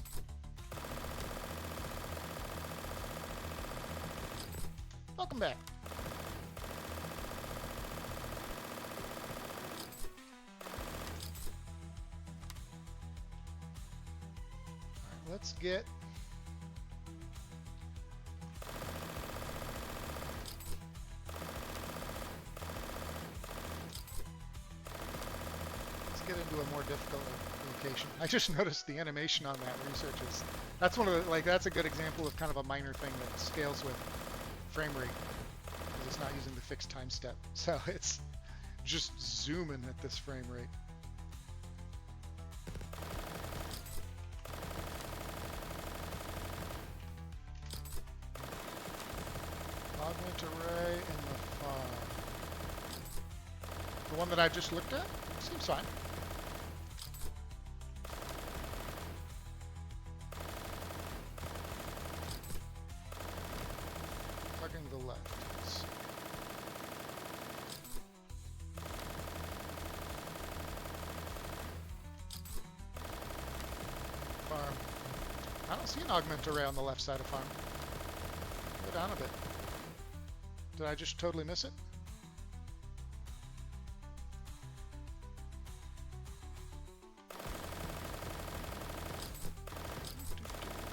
Welcome back. Alright, let's get into a more difficult location. I just noticed the animation on that research is, that's one of the, like, that's a good example of kind of a minor thing that scales with frame rate, because it's not using the fixed time step. So it's just zooming at this frame rate. Augment array in the farm. The one that I just looked at seems fine. Plugging the left. Farm. I don't see an augment array on the left side of farm. Go down a bit. Did I just totally miss it?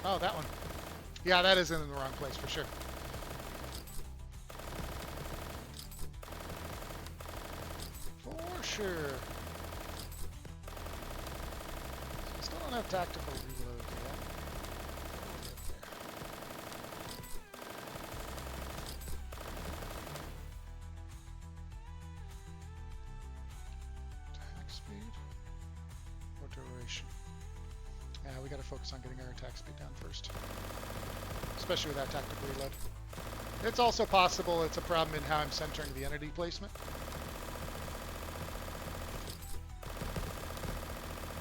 Oh, that one. Yeah, that is in the wrong place for sure. For sure. Still don't have tactical reload yet. Attack speed or duration? Yeah, we gotta focus on getting our attack speed down first. Especially with that tactical reload. It's also possible it's a problem in how I'm centering the entity placement.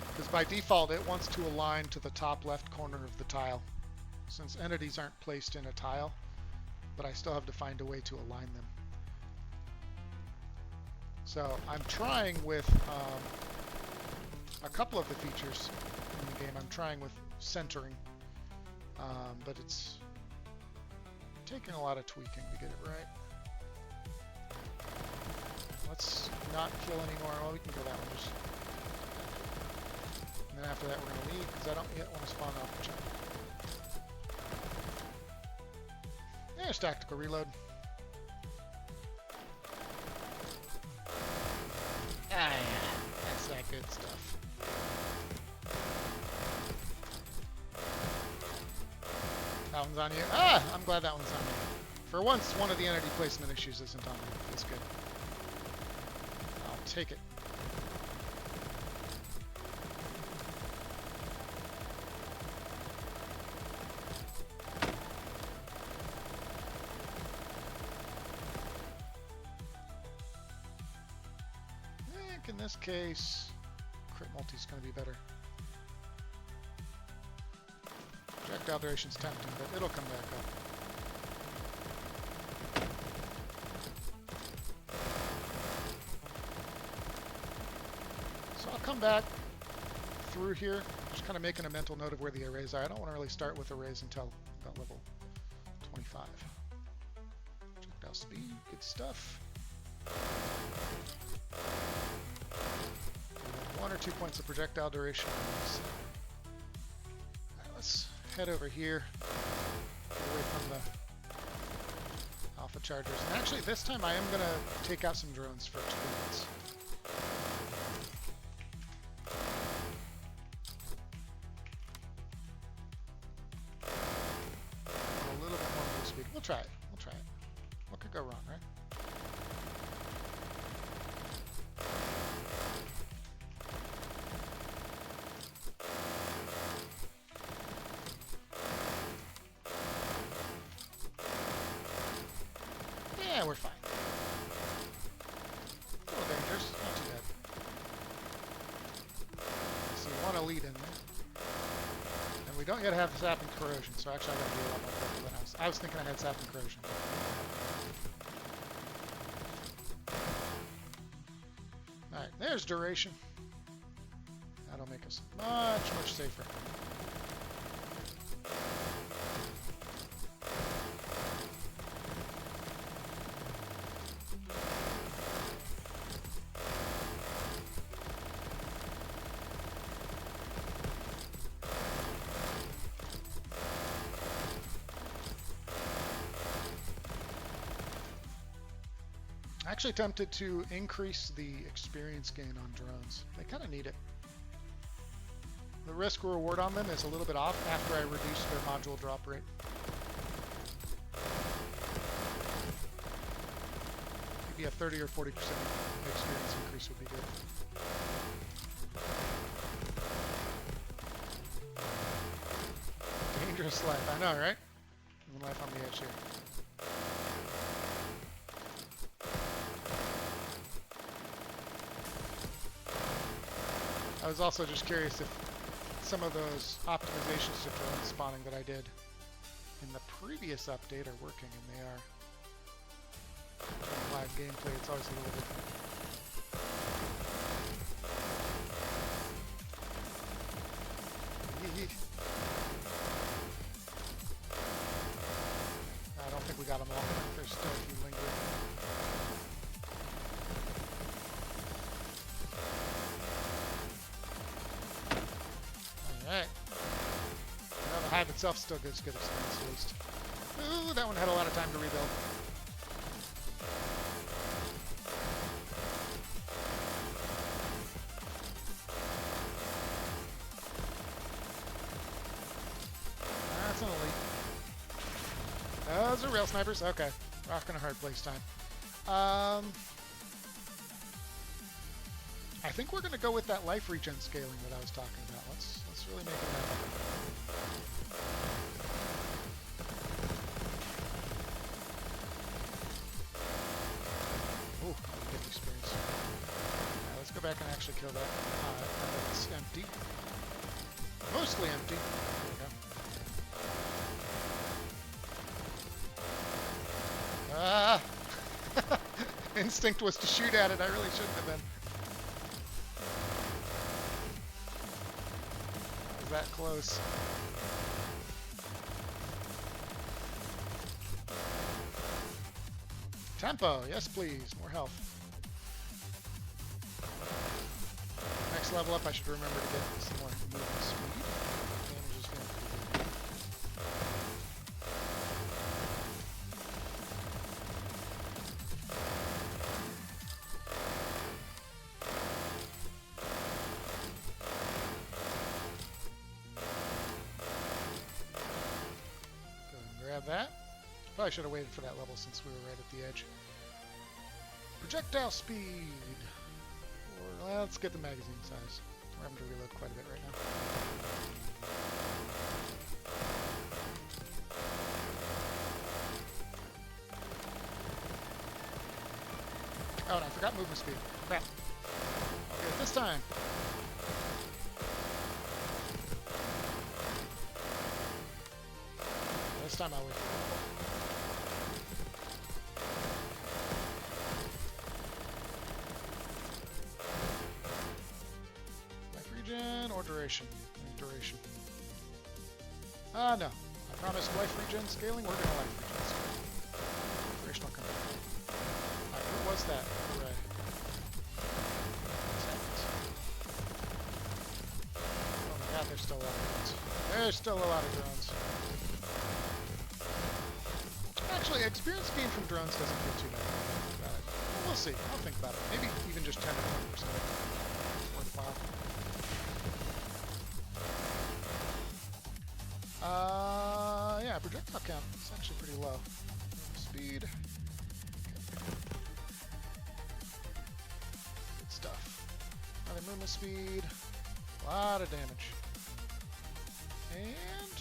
Because by default it wants to align to the top left corner of the tile. Since entities aren't placed in a tile, but I still have to find a way to align them. So I'm trying with a couple of the features in the game. I'm trying with centering, but it's taking a lot of tweaking to get it right. Let's not kill anymore. Well, we can kill that one. Just... And then after that, we're going to leave because I don't yet want to spawn off the channel. There's tactical reload. Ah, yeah, that's that good stuff. That one's on you. Ah, I'm glad that one's on me. For once, one of the entity placement issues isn't on me. That's good. I'll take it. I think in this case, crit multi is going to be better. Projectile duration's tempting, but it'll come back up. So I'll come back through here, just kind of making a mental note of where the arrays are. I don't want to really start with arrays until about level 25. Projectile speed, good stuff. 1 or 2 points of projectile duration. Alright, let's head over here, get away from the alpha chargers. And actually, this time I am going to take out some drones for experience. A little bit more move speed. We'll try it. We'll try it. What could go wrong, right? Yeah, we're fine. A little dangerous, not too bad. I see one elite in there. And we don't yet have sap and corrosion, so actually I gotta be a lot more careful than I was thinking I had sap and corrosion. Alright, there's duration. That'll make us much, much safer. Actually tempted to increase the experience gain on drones. They kind of need it. The risk reward on them is a little bit off after I reduce their module drop rate. Maybe a 30 or 40% experience increase would be good. Dangerous life, I know, right? Living life on the edge here. I was also just curious if some of those optimizations to drone spawning that I did in the previous update are working, and they are. In live gameplay, it's always a little different. I don't think we got them all. I think there's still a few lingering. Alright. Well, the hive itself still gives good experience at least. Ooh, that one had a lot of time to rebuild. That's an elite. Those are rail snipers. Okay. Rocking a hard place time. I think we're going to go with that life regen scaling that I was talking about. Let's really make it happen. Ooh, that was good experience. Now let's go back and actually kill that. It's empty. Mostly empty. There we go. Ah! Instinct was to shoot at it. I really shouldn't have been. That close. Tempo, yes please, more health. Next level up I should remember to get some more movement speed. Damage is going pretty good. That. Probably should have waited for that level since we were right at the edge. Projectile speed. Well, let's get the magazine size. We're having to reload quite a bit right now. Oh, and I forgot movement speed. Crap. I'll get it this time. This time I'll wait for it. Life regen or duration? Duration. No. I promised life regen scaling. We're gonna life regen scaling. Duration will come back. Alright, who was that? Right. Oh my god, there's still a lot of drones. There's still a lot of drones. Actually, experience gain from drones doesn't feel too bad. Well, we'll see. I'll think about it. Maybe even just 10 to 20%. It's worthwhile. Yeah, projectile count. It's actually pretty low. Speed. Good stuff. Another movement speed. A lot of damage. And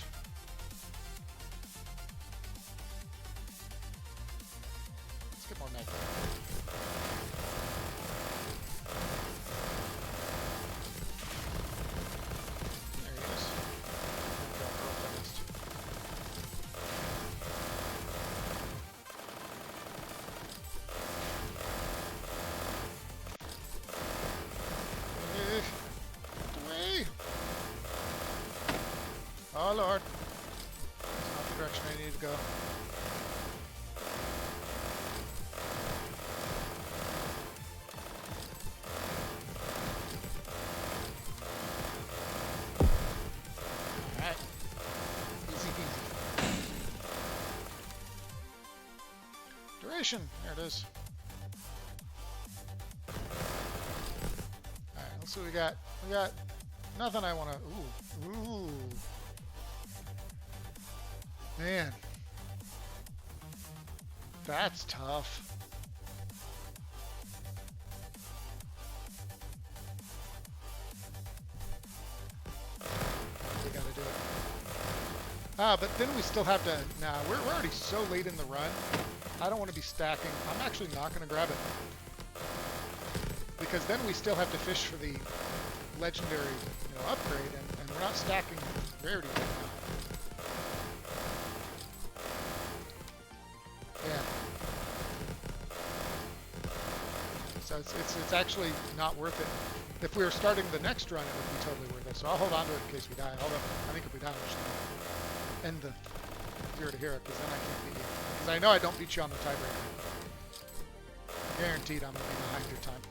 Right there. There he is. Got real fast. Get away! Oh Lord. That's not the direction I need to go. Alright. Easy peasy. Duration. There it is. Alright, let's see what we got. We got nothing I want to... Ooh. Ooh. Man. That's tough. We gotta do it. Ah, but then we still have to... Nah, we're already so late in the run. I don't want to be stacking. I'm actually not going to grab it. Because then we still have to fish for the legendary, upgrade, and we're not stacking rarity right now. Yeah. So it's actually not worth it. If we were starting the next run, it would be totally worth it. So I'll hold on to it in case we die. Although I think if we die, we're just gonna end the 0 to hero, because then I can't beat you. Because I know I don't beat you on the tiebreaker. Guaranteed, I'm gonna be behind your time.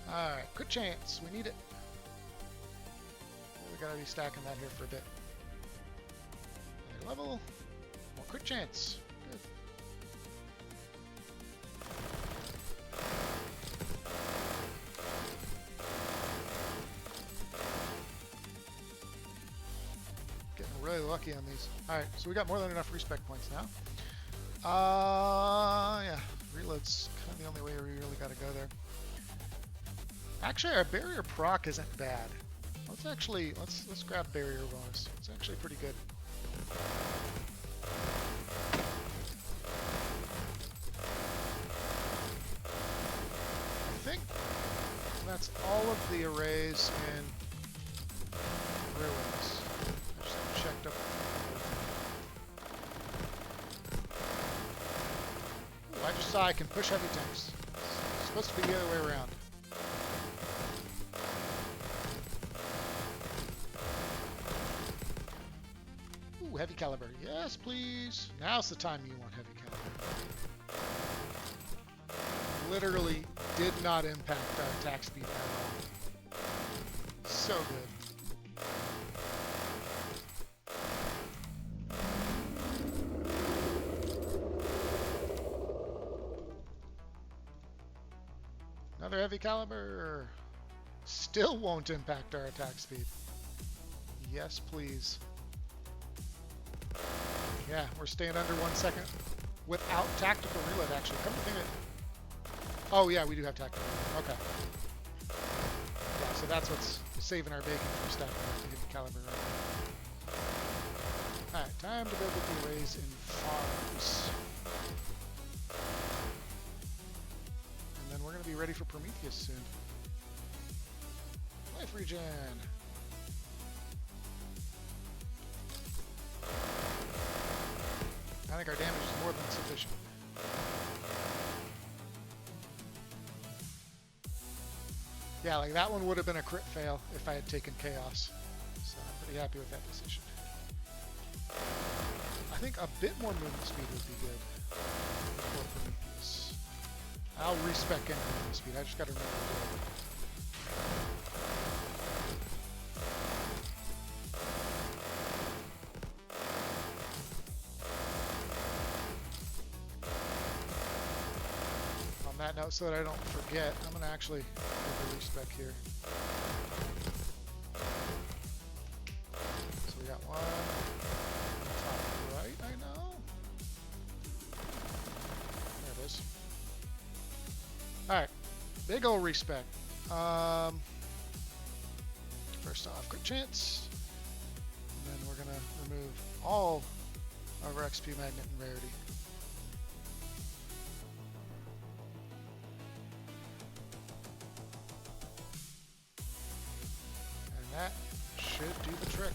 All right, good chance. We need it. We gotta be stacking that here for a bit. Another level. More quick chance. Good. Getting really lucky on these. All right, so we got more than enough respec points now. Yeah, reload's kind of the only way we really gotta go there. Actually, our barrier proc isn't bad. Let's grab barrier bonus. It's actually pretty good. I think that's all of the arrays in ruins. I just haven't checked up. Ooh, I just saw I can push heavy tanks. It's supposed to be the other way around. Heavy caliber. Yes, please. Now's the time you want heavy caliber. Literally did not impact our attack speed at all. So good. Another heavy caliber. Still won't impact our attack speed. Yes, please. Yeah, we're staying under 1 second without tactical reload, actually. Come to think of it. Oh, yeah, we do have tactical reload. Okay. Yeah, so that's what's saving our bacon from stacking up to get the caliber right now. Alright, time to go get the arrays in farms. And then we're going to be ready for Prometheus soon. Life regen. I think our damage is more than sufficient. Yeah, like that one would have been a crit fail if I had taken Chaos. So I'm pretty happy with that decision. I think a bit more movement speed would be good for Prometheus. I'll respec in movement speed. I just got to remember to do it. That note, so that I don't forget, I'm going to actually give a respec here. So we got one top right, I know. There it is. Alright, big ol' respec. First off, quick chance. And then we're going to remove all of our XP magnet and rarity. And that should do the trick.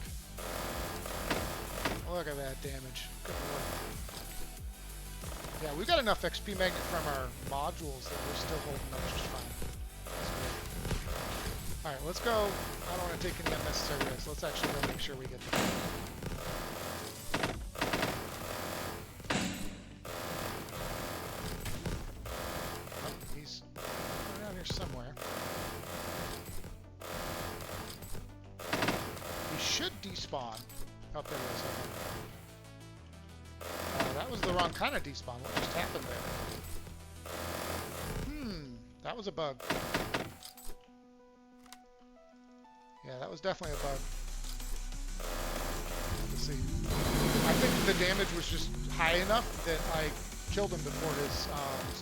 Look at that damage. Good lord. Yeah, we got enough XP magnet from our modules that we're still holding up just fine. That's great. Alright, let's go. I don't want to take any unnecessary risks. Let's actually go make sure we get the... Oh, he's around here somewhere. He should despawn. Oh, there he is. That was the wrong kind of despawn. What just happened there? That was a bug. Yeah, that was definitely a bug. Let's see. I think the damage was just high enough that I killed him before his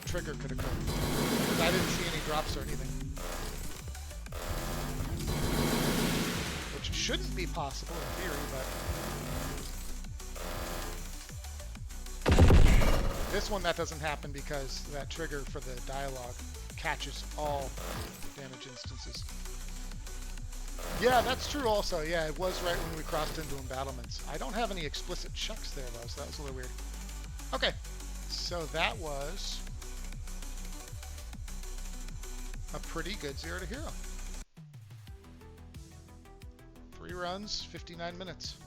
trigger could occur. Because I didn't see any drops or anything. Which shouldn't be possible in theory, but... This one, that doesn't happen because that trigger for the dialogue catches all damage instances. Yeah, that's true also. Yeah, it was right when we crossed into embattlements. I don't have any explicit checks there, though, so that was a little weird. Okay, so that was a pretty good 0 to hero. 3 runs, 59 minutes.